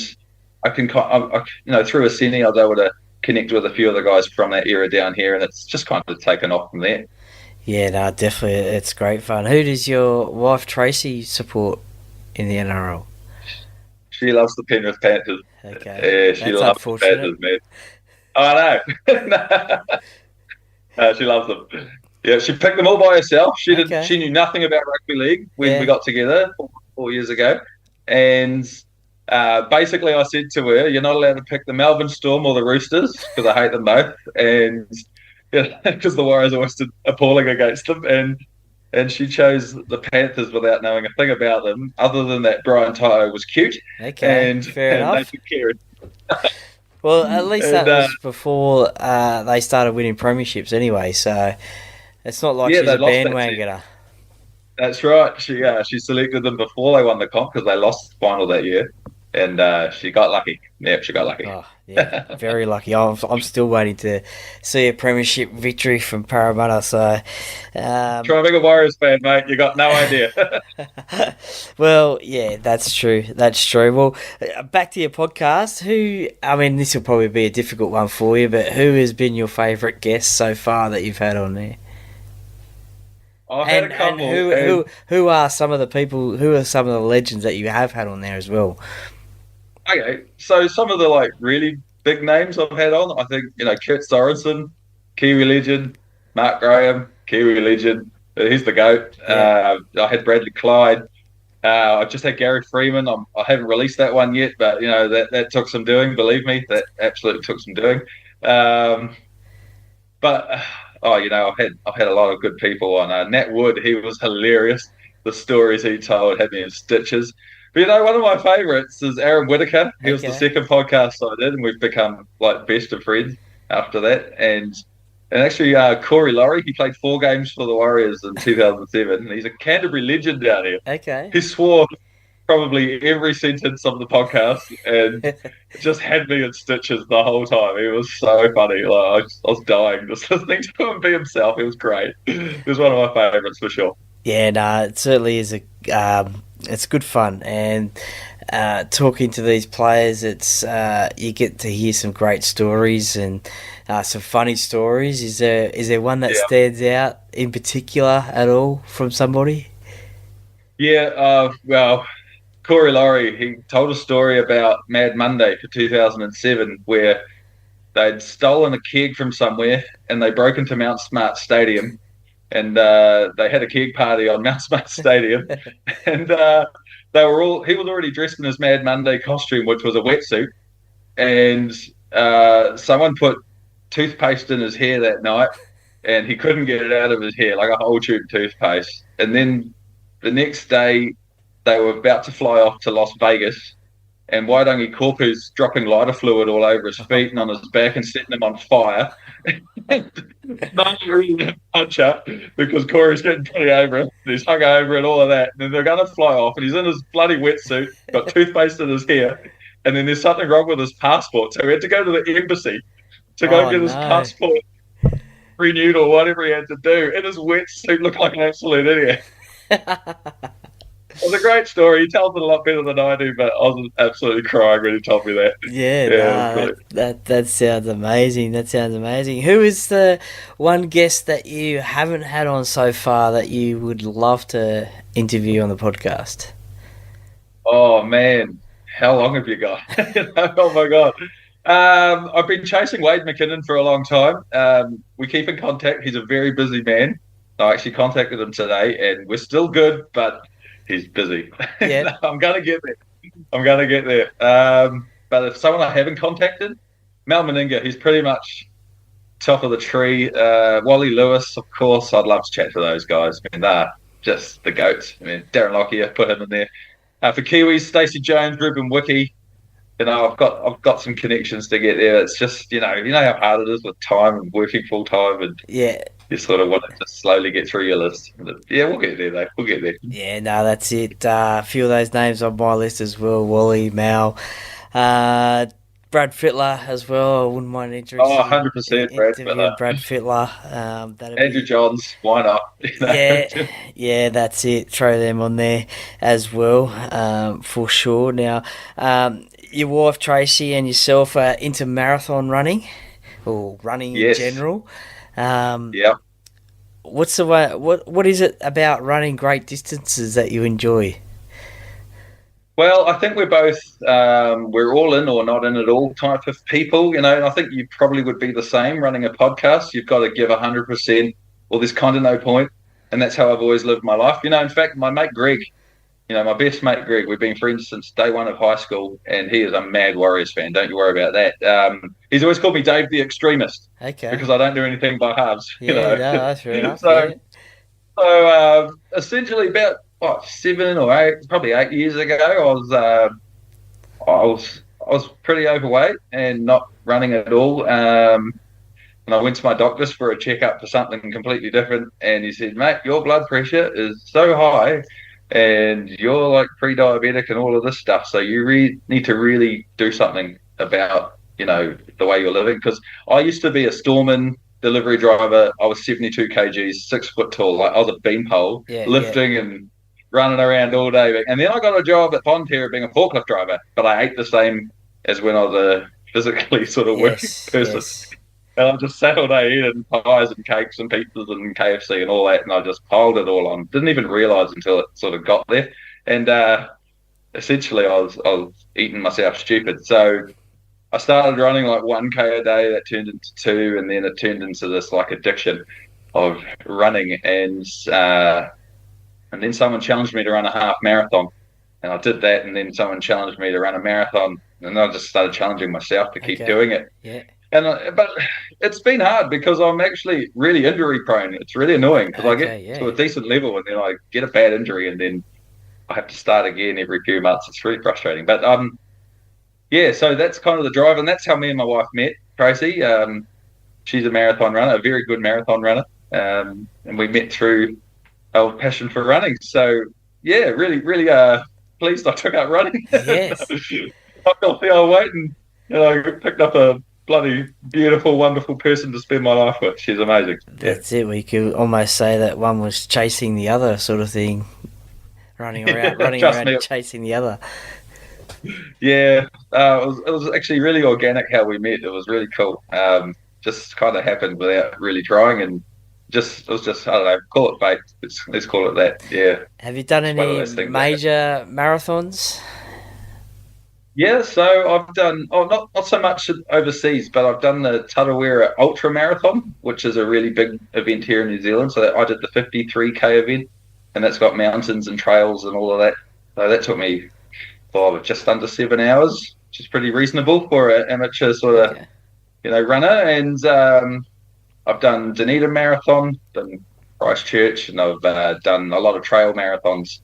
I can, through Aseni, I was able to connect with a few of the guys from that era down here, and it's just kind of taken off from there. Yeah, no, definitely. It's great fun. Who does your wife, Tracy, support in the NRL? She loves the Penrith Panthers. Okay. Yeah, she loves the Panthers, man. Oh, I know. She loves them. Yeah, she picked them all by herself. She knew nothing about rugby league when we got together 4 years ago. And basically I said to her, you're not allowed to pick the Melbourne Storm or the Roosters because I hate them both. And because the Warriors always did appalling against them. And she chose the Panthers without knowing a thing about them, other than that Brian Tyler was cute. Okay, and, fair enough. They took care of it. Well, at least that was before they started winning premierships anyway, so it's not like she's a bandwagoner. That's right. She selected them before they won the comp because they lost the final that year, and she got lucky. Yep, she got lucky. Oh, yeah, very lucky. I'm still waiting to see a premiership victory from Parramatta. So, try and be a Warriors fan, mate. You got no idea. Well, yeah, that's true. That's true. Well, back to your podcast. This will probably be a difficult one for you, but who has been your favourite guest so far that you've had on there? I've had a couple. And who are some of the people? Who are some of the legends that you have had on there as well? Okay, so some of the really big names I've had on, I think Kurt Sorensen, Kiwi legend, Mark Graham, Kiwi legend. He's the GOAT. Yeah. I had Bradley Clyde. I just had Gary Freeman. I haven't released that one yet, but that took some doing. Believe me, that absolutely took some doing. I've had a lot of good people on. Nat Wood, he was hilarious. The stories he told had me in stitches. But one of my favourites is Aaron Whitaker. He was the second podcast I did, and we've become best of friends after that. And actually, Corey Laurie, he played 4 games for the Warriors in 2007. And he's a Canterbury legend down here. Okay. He swore probably every sentence of the podcast and it just had me in stitches the whole time. It was so funny. I was dying just listening to him be himself. It was great. It was one of my favourites for sure. Yeah, no, it certainly is it's good fun, and talking to these players, it's you get to hear some great stories and some funny stories. Is there one that stands out in particular at all from somebody? Yeah, well, Corey Laurie, he told a story about Mad Monday for 2007 where they'd stolen a keg from somewhere and they broke into Mount Smart Stadium. And they had a keg party on Mount Smart Stadium, and he was already dressed in his Mad Monday costume, which was a wetsuit, and someone put toothpaste in his hair that night, and he couldn't get it out of his hair, like a whole tube of toothpaste. And then the next day, they were about to fly off to Las Vegas, and Waitangi Korpu's dropping lighter fluid all over his feet and on his back and setting him on fire. Not really a puncher because Corey's getting pretty over it. He's hung over and all of that. And then they're going to fly off, and he's in his bloody wetsuit, got toothpaste in his hair, and then there's something wrong with his passport. So he had to go to the embassy to go get his passport renewed or whatever he had to do. And his wetsuit looked like an absolute idiot. was a great story. He tells it a lot better than I do, but I was absolutely crying when he told me that. Yeah, Yeah, it was nah, brilliant. that sounds amazing. That sounds amazing. Who is the one guest that you haven't had on so far that you would love to interview on the podcast? Oh man, how long have you got? Oh my god. I've been chasing Wade McKinnon for a long time. We keep in contact. He's a very busy man. I actually contacted him today, and we're still good, but he's busy. Yeah, I'm gonna get there. I'm gonna get there. But if someone I haven't contacted, Mal Meninga, he's pretty much top of the tree. Wally Lewis, of course, I'd love to chat to those guys. I mean, they're just the goats. I mean, Darren Lockyer, put him in there. For Kiwis, Stacey Jones, Ruben Wiki. I've got some connections to get there. It's just you know how hard it is with time and working full time, and yeah, you sort of want to just slowly get through your list. But yeah, we'll get there though. We'll get there. yeah. No, that's it. A few of those names on my list as well. Wally, Mal, Brad Fittler as well. I wouldn't mind Oh, 100%, Brad. interviewing Brad Fittler. That'd Andrew be. Johns, why not? Yeah, that's it. Throw them on there as well, for sure. Now, your wife Tracy and yourself are into marathon running, or running in Yes. general. Um, Yeah. what's the way? What is it about running great distances that you enjoy? Well, I think we're all in or not in at all type of people, and I think you probably would be the same running a podcast. You've got to give 100%, or there's kind of no point, and that's how I've always lived my life. In fact, my mate Greg, my best mate Greg, we've been friends since day one of high school, and he is a mad Warriors fan. Don't you worry about that. He's always called me Dave the Extremist Okay. because I don't do anything by halves. Yeah, no, that's fair enough. So, Yeah. so essentially, about 7 or 8 years ago, I was pretty overweight and not running at all. And I went to my doctor's for a checkup for something completely different. And he said, mate, your blood pressure is so high and you're like pre-diabetic and all of this stuff. So you need to really do something about, the way you're living. Because I used to be a storeman, delivery driver. I was 72 kgs, 6 foot tall. Like I was a beanpole, Yeah, lifting and running around all day. And then I got a job at Fonterra being a forklift driver, but I ate the same as when I was a physically sort of working Yes, person. yes. And I just sat all day eating pies and cakes and pizzas and KFC and all that, and I just piled it all on. Didn't even realise until it sort of got there. And essentially, I was eating myself stupid. So I started running like 1K a day. That turned into 2, and then it turned into this like addiction of running. And then someone challenged me to run a half marathon, and I did that. And then someone challenged me to run a marathon, and I just started challenging myself to keep Okay. doing it. Yeah. But it's been hard because I'm actually really injury prone. It's really annoying because I Okay, get yeah. to a decent level and then I get a bad injury and then I have to start again every few months. It's really frustrating. But yeah, so that's kind of the drive, and that's how me and my wife met, Tracy. She's a marathon runner, a very good marathon runner, and we met through our passion for running. So yeah, really, really pleased I took up running. Yes. Knocked off the old weight and picked up a bloody beautiful, wonderful person to spend my life with. She's amazing. Yeah. That's it. We could almost say that one was chasing the other, sort of thing. Running around, Trust me. chasing the other. Yeah, it was actually really organic how we met. It was really cool. Just kind of happened without really trying, and it was just I don't know, call it fate. Let's call it that. Yeah. Have you done one of any those things major marathons? Yeah, so I've done not so much overseas, but I've done the Tarawera Ultra Marathon, which is a really big event here in New Zealand. So I did the 53K event, and that's got mountains and trails and all of that. So that took me just under 7 hours, which is pretty reasonable for an amateur sort of Okay. runner. And I've done Dunedin Marathon, done Christchurch, and I've done a lot of trail marathons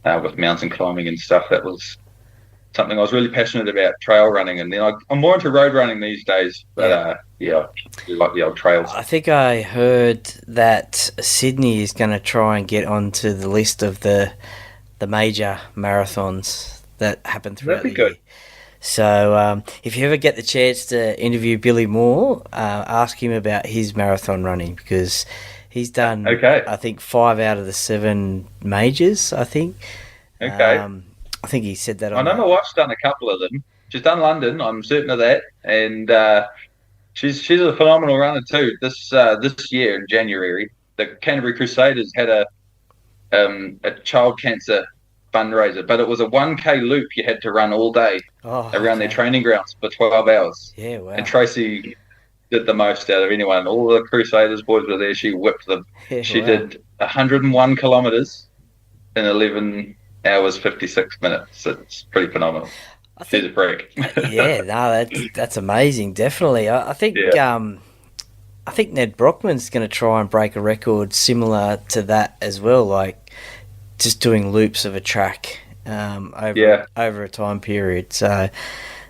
with mountain climbing and stuff. That was something I was really passionate about, trail running, and then I'm more into road running these days. But I really like the old trails. I think I heard that Sydney is going to try and get onto the list of the major marathons that happen throughout That'd be the good. year. So if you ever get the chance to interview Billy Moore, ask him about his marathon running, because he's done, Okay. I think, 5 out of the 7 majors, I think. Okay. I think he said that I on know my wife's done a couple of them. She's done London, I'm certain of that, and she's a phenomenal runner too. This year in January, the Canterbury Crusaders had a child cancer fundraiser, but it was a 1K loop you had to run all day Oh, around their okay. training grounds for 12 hours. Yeah, wow. And Tracy did the most out of anyone. All the Crusaders boys were there. She whipped them. Yeah, She wow. did 101 kilometres in 11 hours 56 minutes. It's pretty phenomenal. I She's a think, freak. yeah, no, that's amazing. Definitely. I think Yeah. I think Ned Brockman's going to try and break a record similar to that as well, like just doing loops of a track over a time period. So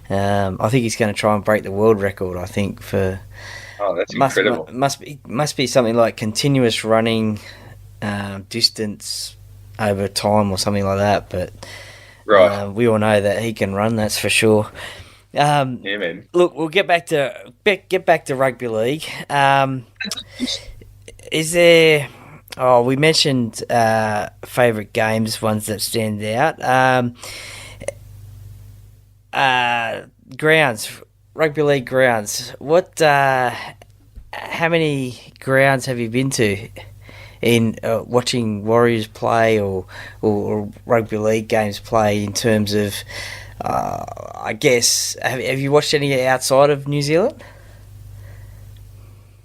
I think he's going to try and break the world record. I think for Oh, that's incredible. must be something like continuous running distance over time or something like that. But Right. we all know that he can run. That's for sure. Yeah, man. Look, we'll get back to rugby league. Is there? Oh, we mentioned favourite games, ones that stand out. Grounds, rugby league grounds. What? How many grounds have you been to in watching Warriors play or rugby league games play? In terms of, I guess, have you watched any outside of New Zealand?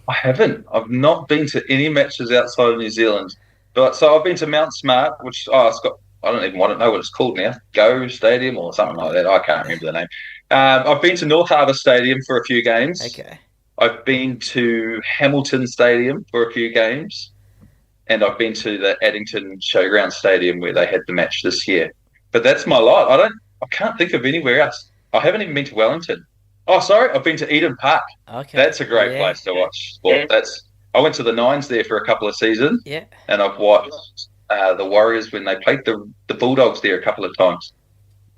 I haven't. I've not been to any matches outside of New Zealand. But so I've been to Mount Smart, which it's got. I don't even want to know what it's called now. Go Stadium or something like that. I can't remember the name. I've been to North Harbour Stadium for a few games. Okay. I've been to Hamilton Stadium for a few games, and I've been to the Addington Showground Stadium where they had the match this year. But that's my lot. I can't think of anywhere else. I haven't even been to Wellington. Oh, sorry, I've been to Eden Park. Okay. That's a great Yeah. place to watch sport. I went to the Nines there for a couple of seasons, Yeah. and I've watched the Warriors when they played the Bulldogs there a couple of times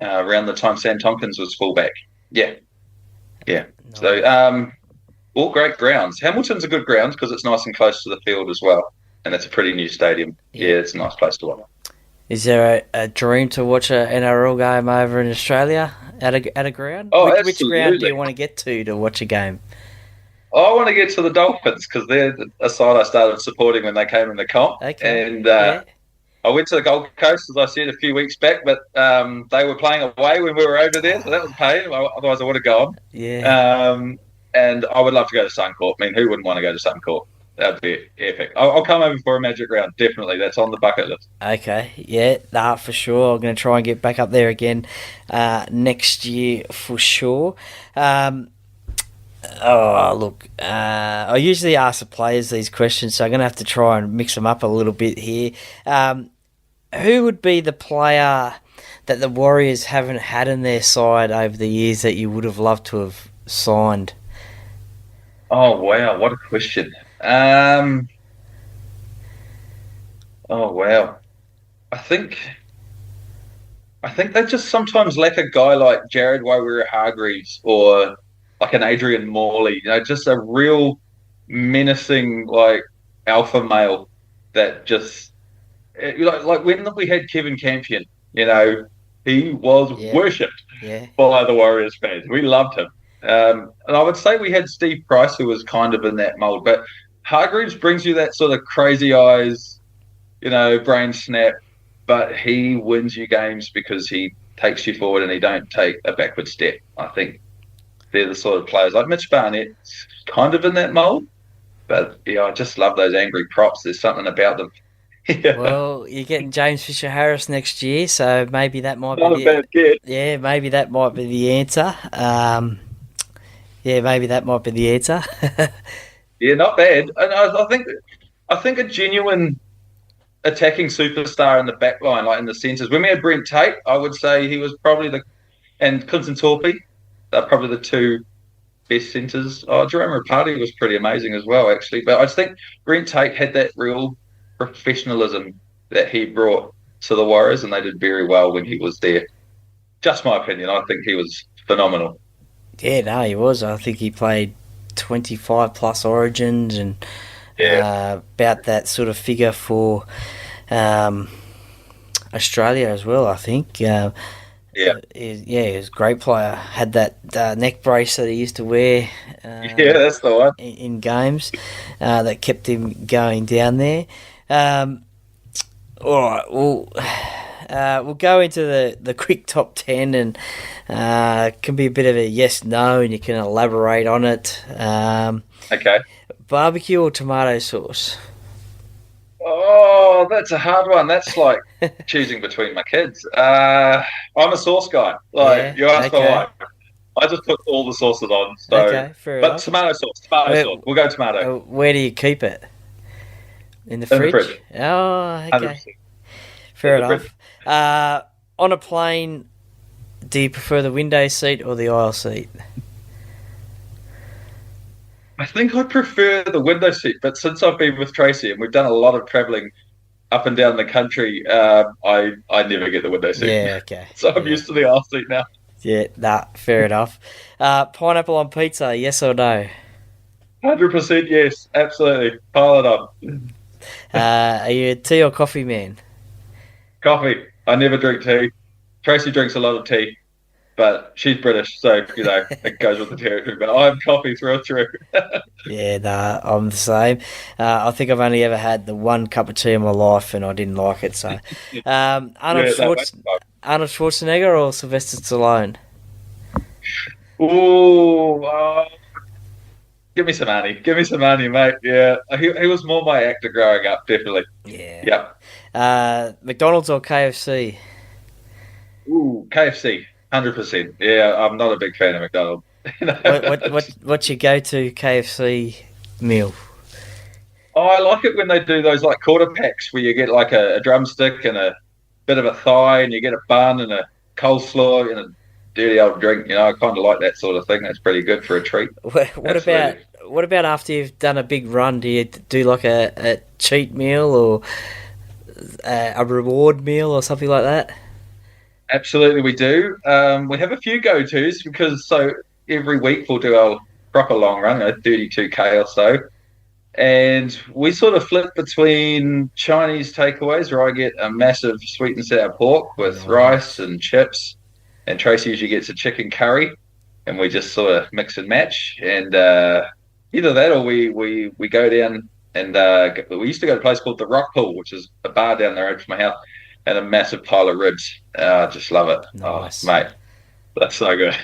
around the time Sam Tompkins was fullback. Yeah, yeah. Nice. So all great grounds. Hamilton's a good ground because it's nice and close to the field as well, and it's a pretty new stadium. Yeah, it's a nice place to watch. Is there a dream to watch an NRL game over in Australia at a ground? Oh, Which ground do absolutely. you want to get to watch a game? I want to get to the Dolphins because they're a side I started supporting when they came in the comp. Okay. And Yeah. I went to the Gold Coast, as I said, a few weeks back, but they were playing away when we were over there, so that was a pain. Otherwise, I would have gone. Yeah. And I would love to go to Suncorp. I mean, who wouldn't want to go to Suncorp? That'd be epic. I'll come over for a Magic Round, definitely. That's on the bucket list. Okay. Yeah. Nah, for sure. I'm going to try and get back up there again next year for sure. Look, I usually ask the players these questions, so I'm going to have to try and mix them up a little bit here. Who would be the player that the Warriors haven't had in their side over the years that you would have loved to have signed? Oh, wow. What a question. Oh, wow. I think they just sometimes lack a guy like Jared Wairua-Hargreaves or like an Adrian Morley, just a real menacing like alpha male that just like when we had Kevin Campion, he was worshipped Yeah. by the Warriors fans. We loved him. And I would say we had Steve Price, who was kind of in that mold, but Hargreaves brings you that sort of crazy eyes, brain snap, but he wins you games because he takes you forward and he don't take a backward step. I think they're the sort of players like Mitch Barnett's kind of in that mold, but yeah, I just love those angry props. There's something about them. Yeah. Well, you're getting James Fisher-Harris next year, so maybe that might Not be a bad kid. Yeah, maybe that might be the answer. Maybe that might be the answer. Yeah, not bad. And I think a genuine attacking superstar in the back line, like in the centres. When we had Brent Tate, I would say he was probably and Clinton Torpey, they're probably the two best centres. Oh, Jerome Rapati was pretty amazing as well, actually. But I just think Brent Tate had that real professionalism that he brought to the Warriors, and they did very well when he was there. Just my opinion. I think he was phenomenal. Yeah, no, he was. I think he played 25 plus origins and about that sort of figure for Australia as well, I think. Yeah. He was a great player. Had that neck brace that he used to wear Yeah, that's the one. in games that kept him going down there. All right, we'll go into the quick top 10, and it can be a bit of a yes/no, and you can elaborate on it. Okay. Barbecue or tomato sauce? Oh, that's a hard one. That's like choosing between my kids. I'm a sauce guy. Yeah, Like you asked my okay. wife, I just put all the sauces on. So, Okay, fair but enough. tomato sauce. We'll go tomato Where do you keep it? In the in the fridge? fridge. Oh, 100%. okay. Fair In the enough. fridge. On a plane, do you prefer the window seat or the aisle seat? I think I prefer the window seat, but since I've been with Tracy and we've done a lot of traveling up and down the country, I never get the window seat. Yeah, okay. So I'm Yeah. used to the aisle seat now. Yeah, nah, fair enough. Pineapple on pizza, yes or no? 100% yes, absolutely. Pile it on. Are you a tea or coffee man? Coffee. I never drink tea. Tracy drinks a lot of tea, but she's British, so it goes with the territory. But I'm coffee through and through. Yeah, nah, I'm the same. I think I've only ever had the one cup of tea in my life, and I didn't like it. So, Yeah, that makes sense. Arnold Schwarzenegger or Sylvester Stallone? Ooh, give me some Arnie. Give me some Arnie, mate. Yeah, he was more my actor growing up, definitely. Yeah. Yeah. McDonald's or KFC? Ooh, KFC, 100%. Yeah, I'm not a big fan of McDonald's. What's your go-to KFC meal? Oh, I like it when they do those like quarter packs where you get like a drumstick and a bit of a thigh, and you get a bun and a coleslaw and a dirty old drink. I kind of like that sort of thing. That's pretty good for a treat. What about after you've done a big run? Do you do like a cheat meal or a reward meal or something like that? Absolutely, we do. We have a few go-tos because every week we'll do our proper long run, 32K or so. And we sort of flip between Chinese takeaways where I get a massive sweet and sour pork with rice and chips. And Tracy usually gets a chicken curry. And we just sort of mix and match. And either that or we go down and we used to go to a place called the Rock Pool, which is a bar down the road from my house, and a massive pile of ribs. I just love it. Nice. Oh, mate, that's so good.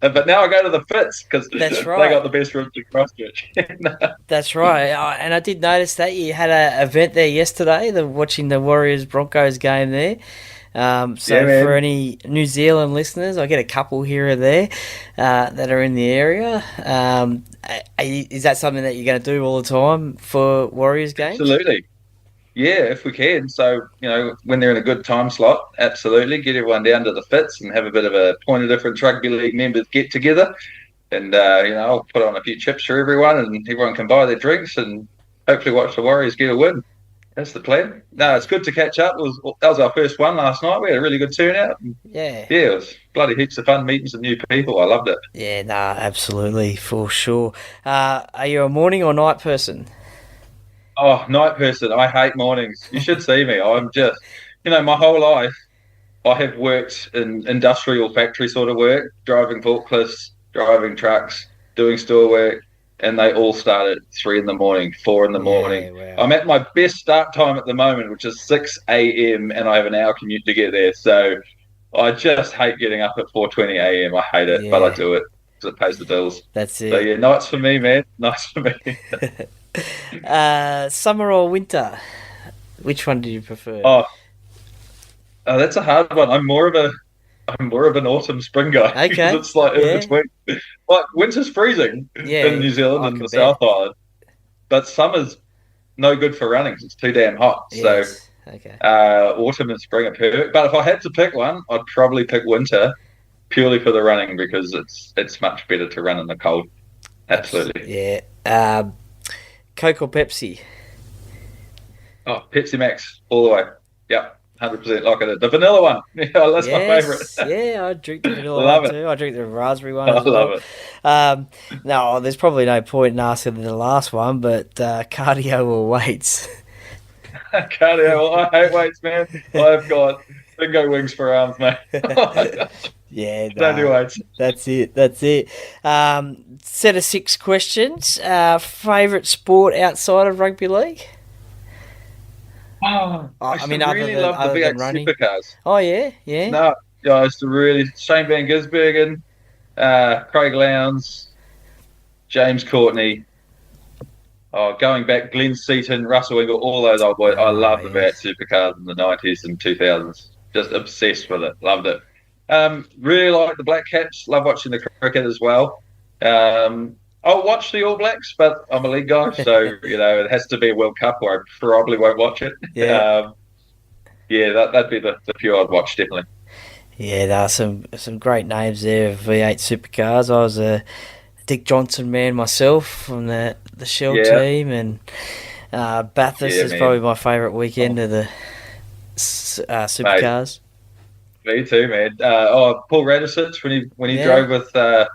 But now I go to the Fitz because they got the best ribs in Christchurch. That's right. And I did notice that you had an event there yesterday, watching the Warriors-Broncos game there. For any New Zealand listeners, I get a couple here or there that are in the area. Is that something that you're going to do all the time for Warriors games? Absolutely. Yeah, if we can. So, when they're in a good time slot, absolutely. Get everyone down to the Fitz and have a bit of a Point of Difference Rugby League members get together. And, I'll put on a few chips for everyone and everyone can buy their drinks and hopefully watch the Warriors get a win. That's the plan. No, it's good to catch up. That was our first one last night. We had a really good turnout. Yeah. Yeah, it was bloody heaps of fun meeting some new people. I loved it. Yeah, absolutely, for sure. Are you a morning or night person? Oh, night person. I hate mornings. You should see me. I'm just, my whole life, I have worked in industrial factory sort of work, driving forklifts, driving trucks, doing store work, and they all start at 3 in the morning, 4 in the morning. Wow. I'm at my best start time at the moment, which is 6 a.m., and I have an hour commute to get there. So I just hate getting up at 4:20 a.m. I hate it, but I do it because it pays the bills. That's it. So, yeah, nights for me, man. Nights for me. Summer or winter? Which one do you prefer? Oh, that's a hard one. I'm more of an autumn spring guy. Okay. It's like in between. Like winter's freezing in New Zealand and the South Island, but summer's no good for running 'cause it's too damn hot. Yes. So, okay. Autumn and spring are perfect. But if I had to pick one, I'd probably pick winter purely for the running because it's much better to run in the cold. Absolutely. Yeah. Coke or Pepsi? Oh, Pepsi Max all the way. Yep. 100% like it. The vanilla one. Yeah, that's my favourite. Yeah, I drink the vanilla Love one it. too. I drink the raspberry one I as well. love it. No, there's probably no point in asking the last one, but cardio or weights? Cardio. I hate weights, man. I've got bingo wings for arms, mate. Yeah, Don't do nah, weights. that's it. That's it. Set of 6 questions. Favorite sport outside of rugby league? Oh, I I used to mean, other really than love the other than V8 running. supercars. Oh yeah, yeah. No, yeah, I used to really Shane Van Gisbergen, Craig Lowndes, James Courtney. Oh, going back, Glenn Seaton, Russell Ingall, all those old boys. I Ah, love the yes. V8 supercars in the 90s and 2000s. Just obsessed with it. Loved it. Really like the Black Caps. Love watching the cricket as well. I'll watch the All Blacks, but I'm a league guy, so it has to be a World Cup, or I probably won't watch it. Yeah. Yeah, that'd be the few I'd watch definitely. Yeah, there are some great names there of V8 supercars. I was a Dick Johnson man myself from the Shell Yeah, team, and Bathurst yeah, is man. probably my favourite weekend Oh, of the mate, supercars. me too, man. Paul Radisich when he Yeah. drove with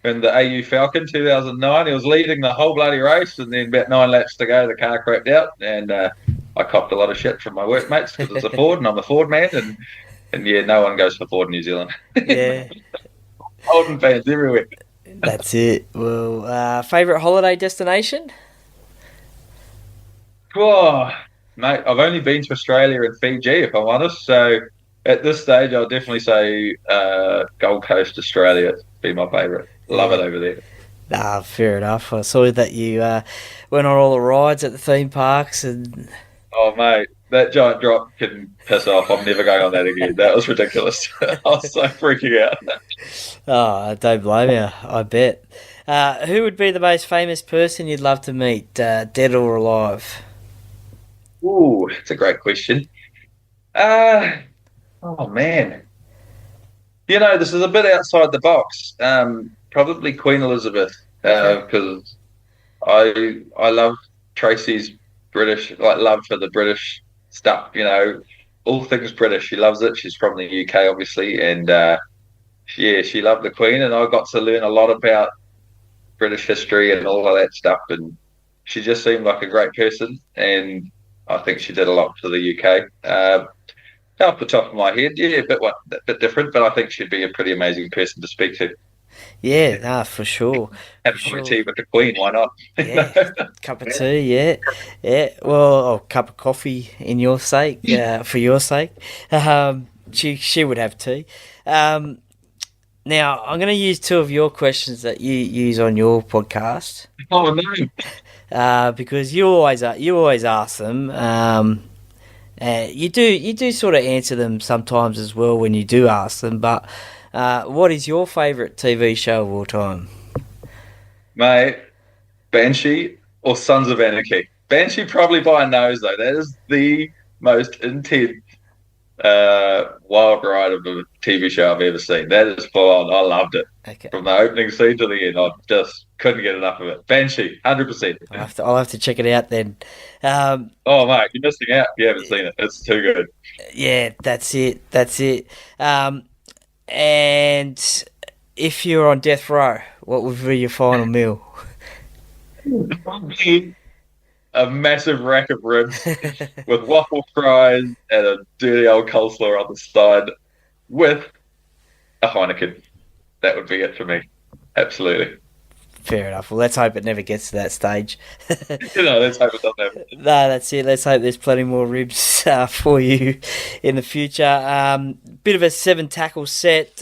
in the AU Falcon 2009, he was leading the whole bloody race, and then about 9 laps to go, the car crapped out, and I copped a lot of shit from my workmates because it's a Ford, and I'm a Ford man, and yeah, no one goes for Ford in New Zealand. Yeah, Holden fans everywhere. that's it. Well, favourite holiday destination? Oh, mate, I've only been to Australia and Fiji, if I'm honest. So at this stage, I'll definitely say Gold Coast, Australia, be my favourite. Love Yeah. it over there. Nah, fair enough. I saw that you went on all the rides at the theme parks, and Oh, mate, that giant drop can piss off. I'm never going on that again. That was ridiculous. I was so freaking out. oh, I don't blame you. I bet. Who would be the most famous person you'd love to meet, dead or alive? Ooh, it's a great question. Uh, oh, man. This is a bit outside the box. Probably Queen Elizabeth, Okay. because I love Tracy's British, like love for the British stuff. All things British. She loves it. She's from the UK, obviously, and yeah, she loved the Queen, and I got to learn a lot about British history and all of that stuff. And she just seemed like a great person, and I think she did a lot for the UK. Off the top of my head, yeah, a bit different, but I think she'd be a pretty amazing person to speak to. Yeah, nah, for sure. Have For a cup of sure. tea with the Queen, why not? Yeah. Cup of tea, yeah. Yeah. Well, a cup of coffee in your sake, for your sake. She would have tea. Um, Now, I'm going to use 2 of your questions that you use on your podcast, Oh no! because you always ask them. You do sort of answer them sometimes as well when you do ask them. But what is your favourite TV show of all time? Mate, Banshee or Sons of Anarchy? Banshee probably by a nose though. That is the most intense wild ride of a TV show I've ever seen. That is full on. I loved it Okay, from the opening scene to the end. I just couldn't get enough of it. Banshee, 100%. I'll have to check it out then. Um, Oh mate, you're missing out if you haven't seen it. It's too good. yeah, that's it. That's it. And if you're on death row, what would be your final meal? A massive rack of ribs with waffle fries and a dirty old coleslaw on the side with a Heineken. That would be it for me. Absolutely. Fair enough. Well, let's hope it never gets to that stage. Let's hope it doesn't happen. No, that's it. Let's hope there's plenty more ribs for you in the future. Bit of a 7 tackle set.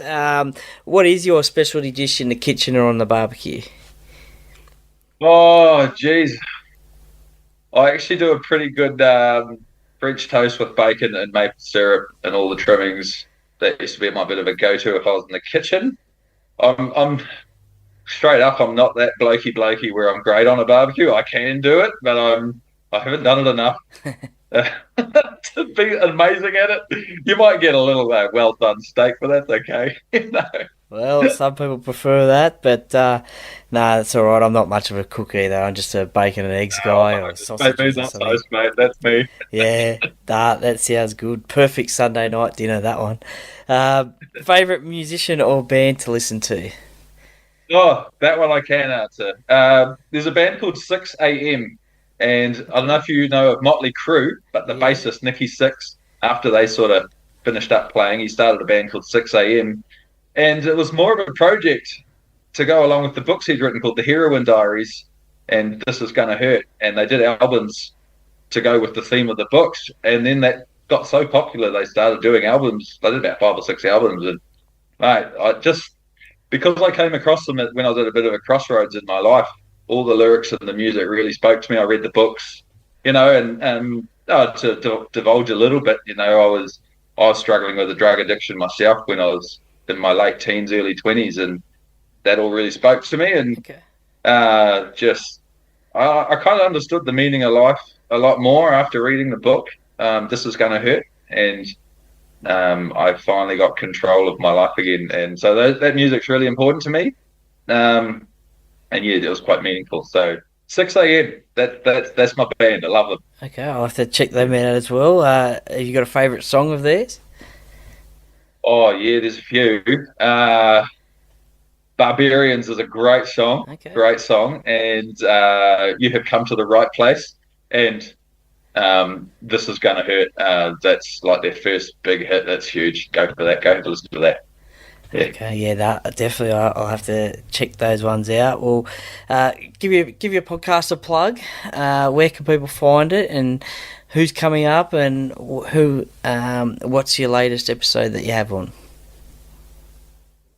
What is your specialty dish in the kitchen or on the barbecue? Oh, geez. I actually do a pretty good French toast with bacon and maple syrup and all the trimmings. That used to be my bit of a go-to if I was in the kitchen. I'm straight up. I'm not that blokey where I'm great on a barbecue. I can do it, but I haven't done it enough to be amazing at it. You might get a little well done steak, but that's okay. Well, some people prefer that, but nah, that's all right. I'm not much of a cook either. I'm just a bacon and eggs guy or Just make me sausages or not something. toast, mate. That's me. Yeah, that sounds good. Perfect Sunday night dinner, that one. Favorite musician or band to listen to? Oh, that one I can answer. There's a band called 6 a.m. And I don't know if you know of Motley Crue, but the Yeah. bassist Nicky Six, after they sort of finished up playing, he started a band called 6 a.m. And it was more of a project to go along with the books he'd written called The Heroine Diaries and This Is Gonna Hurt. And they did albums to go with the theme of the books. And then that got so popular, they started doing albums. They did about 5 or 6 albums. And mate, I just, because I came across them when I was at a bit of a crossroads in my life, all the lyrics and the music really spoke to me. I read the books, to divulge a little bit, I was struggling with a drug addiction myself when I was in my late teens, early 20s, and that all really spoke to me. And Okay. I kind of understood the meaning of life a lot more after reading the book. This Is Gonna Hurt, and I finally got control of my life again. And so that music's really important to me. And yeah, it was quite meaningful. So 6 a.m. That's my band. I love them. Okay, I'll have to check them out as well. Have you got a favourite song of theirs? Oh yeah, there's a few. Barbarians is a Okay. great song, and You Have Come to the Right Place, and This Is Gonna Hurt. That's like their first big hit. That's huge. Go for that. Go have a listen to that. Yeah. Okay, yeah, that definitely. I'll have to check those ones out. Well, give your podcast a plug. Where can people find it, and who's coming up, and who? What's your latest episode that you have on?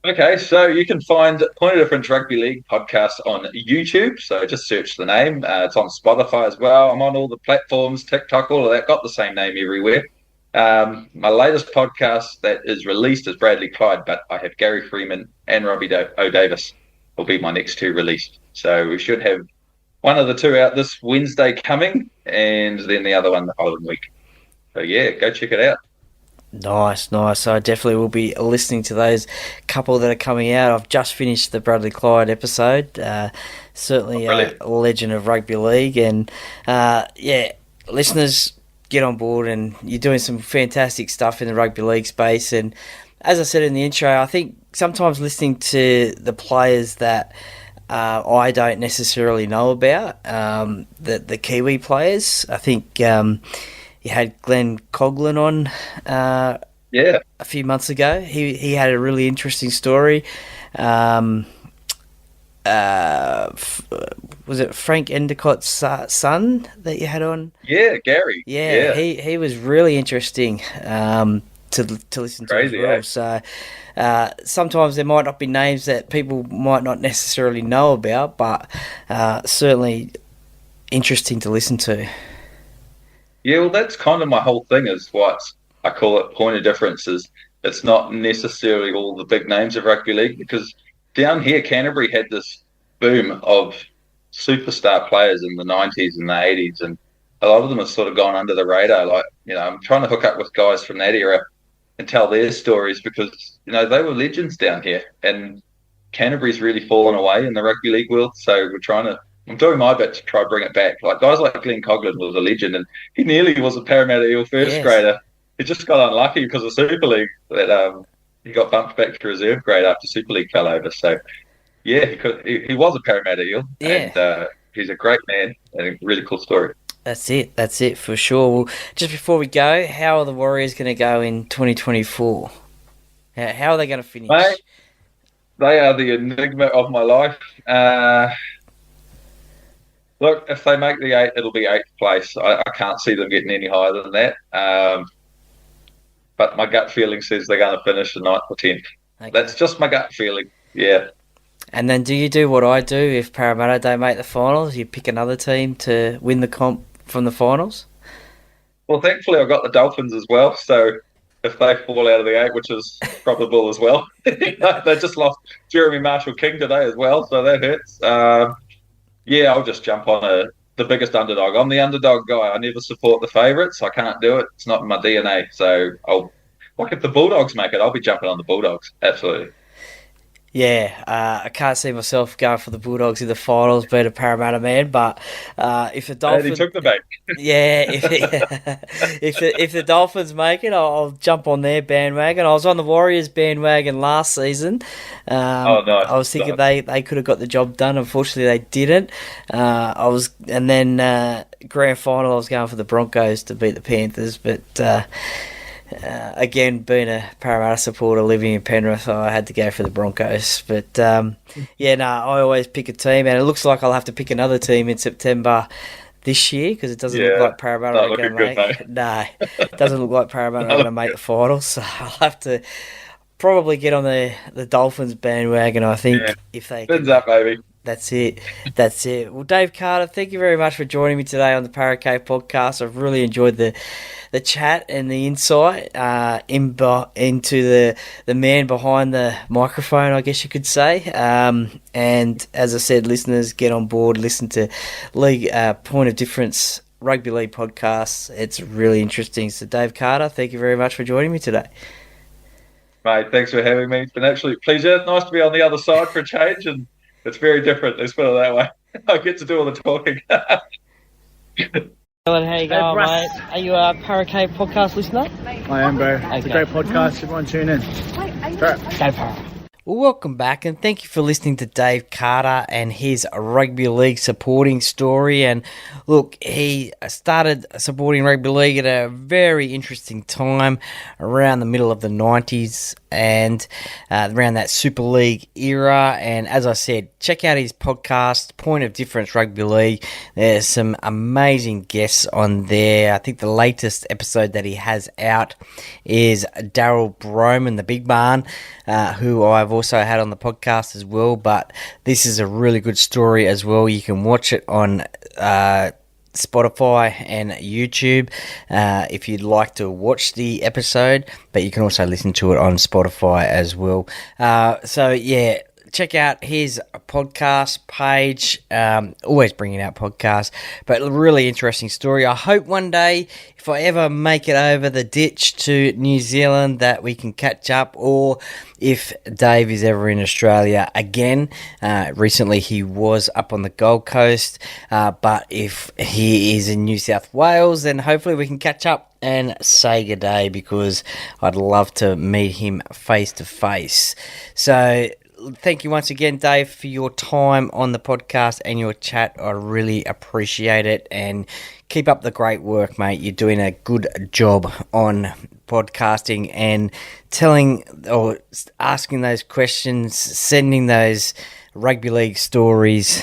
Okay, so you can find Point of Difference Rugby League podcast on YouTube. So just search the name. It's on Spotify as well. I'm on all the platforms, TikTok, all of that. Got the same name everywhere. My latest podcast that is released is Bradley Clyde, but I have Gary Freeman and Robbie O'Davis will be my next two released. So we should have one of the two out this Wednesday coming, and then the other one the following week. So yeah, go check it out. Nice, nice. So I definitely will be listening to those couple that are coming out. I've just finished the Bradley Clyde episode. Certainly a legend of rugby league, and listeners, get on board, and you're doing some fantastic stuff in the rugby league space. And as I said in the intro, I think sometimes listening to the players that I don't necessarily know about, the Kiwi players. I think you had Glenn Coughlin on a few months ago. He had a really interesting story. Was it Frank Endicott's son that you had on? Yeah, Gary. Yeah. He was really interesting to listen to as Crazy, well. eh? So sometimes there might not be names that people might not necessarily know about, but certainly interesting to listen to. Yeah, well, that's kind of my whole thing is what I call it point of difference is it's not necessarily all the big names of rugby league because down here, Canterbury had this boom of superstar players in the 90s and the 80s, and a lot of them have sort of gone under the radar. Like, I'm trying to hook up with guys from that era and tell their stories because, they were legends down here, and Canterbury's really fallen away in the rugby league world, so I'm doing my bit to try to bring it back. Like guys like Glenn Coughlin was a legend, and he nearly was a Parramatta Eel first grader. He just got unlucky because of Super League that he got bumped back to reserve grade after Super League fell over. So yeah, he was a Parramatta Eel, and he's a great man and a really cool story. That's it for sure. Well, just before we go, how are the Warriors going to go in 2024? How are they going to finish? Mate, they are the enigma of my life. Look, if they make the 8, it'll be 8th place. I can't see them getting any higher than that. But my gut feeling says they're going to finish the 9th or 10th. Okay. That's just my gut feeling. Yeah. And then do you do what I do if Parramatta don't make the finals? You pick another team to win the comp from the finals? Well, thankfully I've got the Dolphins as well. So if they fall out of the 8, which is probable as well. They just lost Jeremy Marshall-King today as well, so that hurts. I'll just jump on the biggest underdog. I'm the underdog guy. I never support the favourites. I can't do it. It's not in my DNA. So if the Bulldogs make it, I'll be jumping on the Bulldogs. Absolutely. I can't see myself going for the Bulldogs in the finals, being a Parramatta man. But if the And Dolphins, he took the bait. yeah, if the Dolphins make it, I'll jump on their bandwagon. I was on the Warriors bandwagon last season. Oh, nice. I was thinking they could have got the job done. Unfortunately, they didn't. And then grand final, I was going for the Broncos to beat the Panthers, but. Again, being a Parramatta supporter living in Penrith, I had to go for the Broncos. But I always pick a team, and it looks like I'll have to pick another team in September this year because it doesn't look like Parramatta are going to make. No, it doesn't look like Parramatta are going to make the finals. So I'll have to probably get on the Dolphins bandwagon. I think if they spins up, baby. That's it. Well, Dave Carter, thank you very much for joining me today on the Paracave podcast. I've really enjoyed the chat and the insight into the man behind the microphone, I guess you could say. And as I said, listeners, get on board, listen to League Point of Difference Rugby League podcasts. It's really interesting. So, Dave Carter, thank you very much for joining me today. Mate, thanks for having me. It's been an absolute pleasure. Nice to be on the other side for a change, and it's very different, let's put it that way. I get to do all the talking. Ellen, how you going, mate? Are you a Paracave podcast listener? I am, bro. It's a great podcast. Everyone tune in. Go Para. Well, welcome back, and thank you for listening to Dave Carter and his rugby league supporting story. And look, he started supporting rugby league at a very interesting time around the middle of the 90s and around that Super League era. And as I said, check out his podcast, Point of Difference Rugby League. There's some amazing guests on there. I think the latest episode that he has out is Daryl Broman, the Big Barn, who I've also had on the podcast as well. But this is a really good story as well. You can watch it on Spotify and YouTube if you'd like to watch the episode, but you can also listen to it on Spotify as well. Check out his podcast page. Always bringing out podcasts, but a really interesting story. I hope one day, if I ever make it over the ditch to New Zealand, that we can catch up, or if Dave is ever in Australia again. Recently he was up on the Gold Coast, but if he is in New South Wales, then hopefully we can catch up and say good day, because I'd love to meet him face to face. So thank you once again, Dave, for your time on the podcast and your chat. I really appreciate it, and keep up the great work, mate. You're doing a good job on podcasting and telling or asking those questions, sending those rugby league stories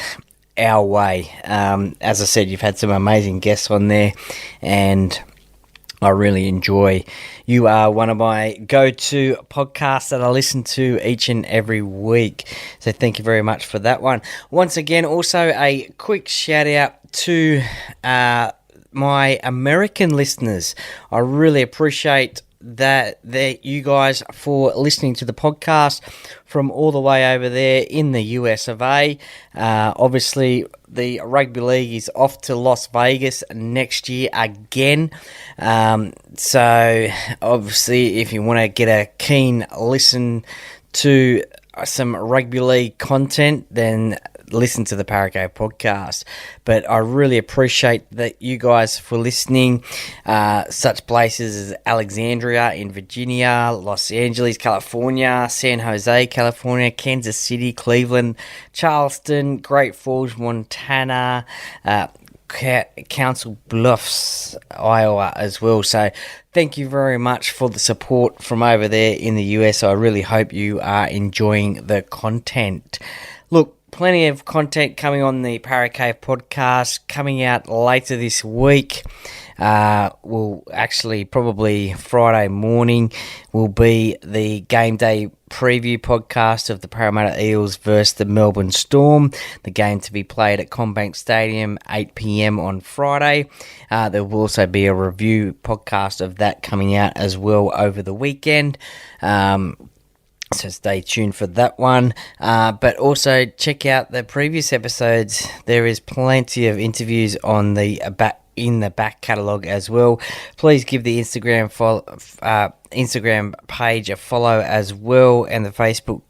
our way. As I said, you've had some amazing guests on there, and I really enjoy. You are one of my go-to podcasts that I listen to each and every week. So thank you very much for that one. Once again, also a quick shout out to my American listeners. I really appreciate that you guys for listening to the podcast from all the way over there in the US of A. Obviously, the rugby league is off to Las Vegas next year again. So, obviously, if you want to get a keen listen to some rugby league content, then listen to the Paracave podcast. But I really appreciate that you guys for listening. Such places as Alexandria in Virginia, Los Angeles, California, San Jose, California, Kansas City, Cleveland, Charleston, Great Falls, Montana, Council Bluffs, Iowa as well. So thank you very much for the support from over there in the US. I really hope you are enjoying the content. Look, plenty of content coming on the Paracave podcast coming out later this week. Will actually probably Friday morning will be the game day preview podcast of the Parramatta Eels versus the Melbourne Storm, the game to be played at CommBank Stadium 8 p.m. on Friday. There will also be a review podcast of that coming out as well over the weekend. So stay tuned for that one. But also check out the previous episodes. There is plenty of interviews on the in the back catalogue as well. Please give the Instagram page a follow as well, and the Facebook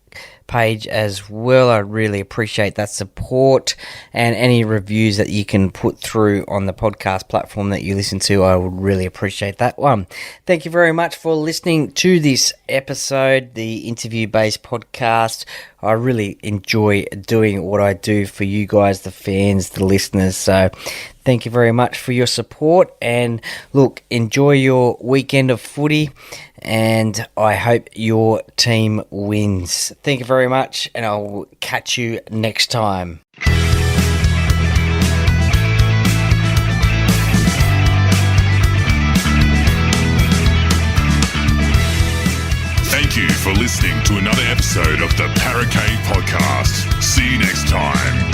page as well. I really appreciate that support, and any reviews that you can put through on the podcast platform that you listen to, I would really appreciate that one. Thank you very much for listening to this episode, the interview-based podcast. I really enjoy doing what I do for you guys, the fans, the listeners. So thank you very much for your support. And look, enjoy your weekend of footy, and I hope your team wins. Thank you very much, and I'll catch you next time. Thank you for listening to another episode of the Paracave Podcast. See you next time.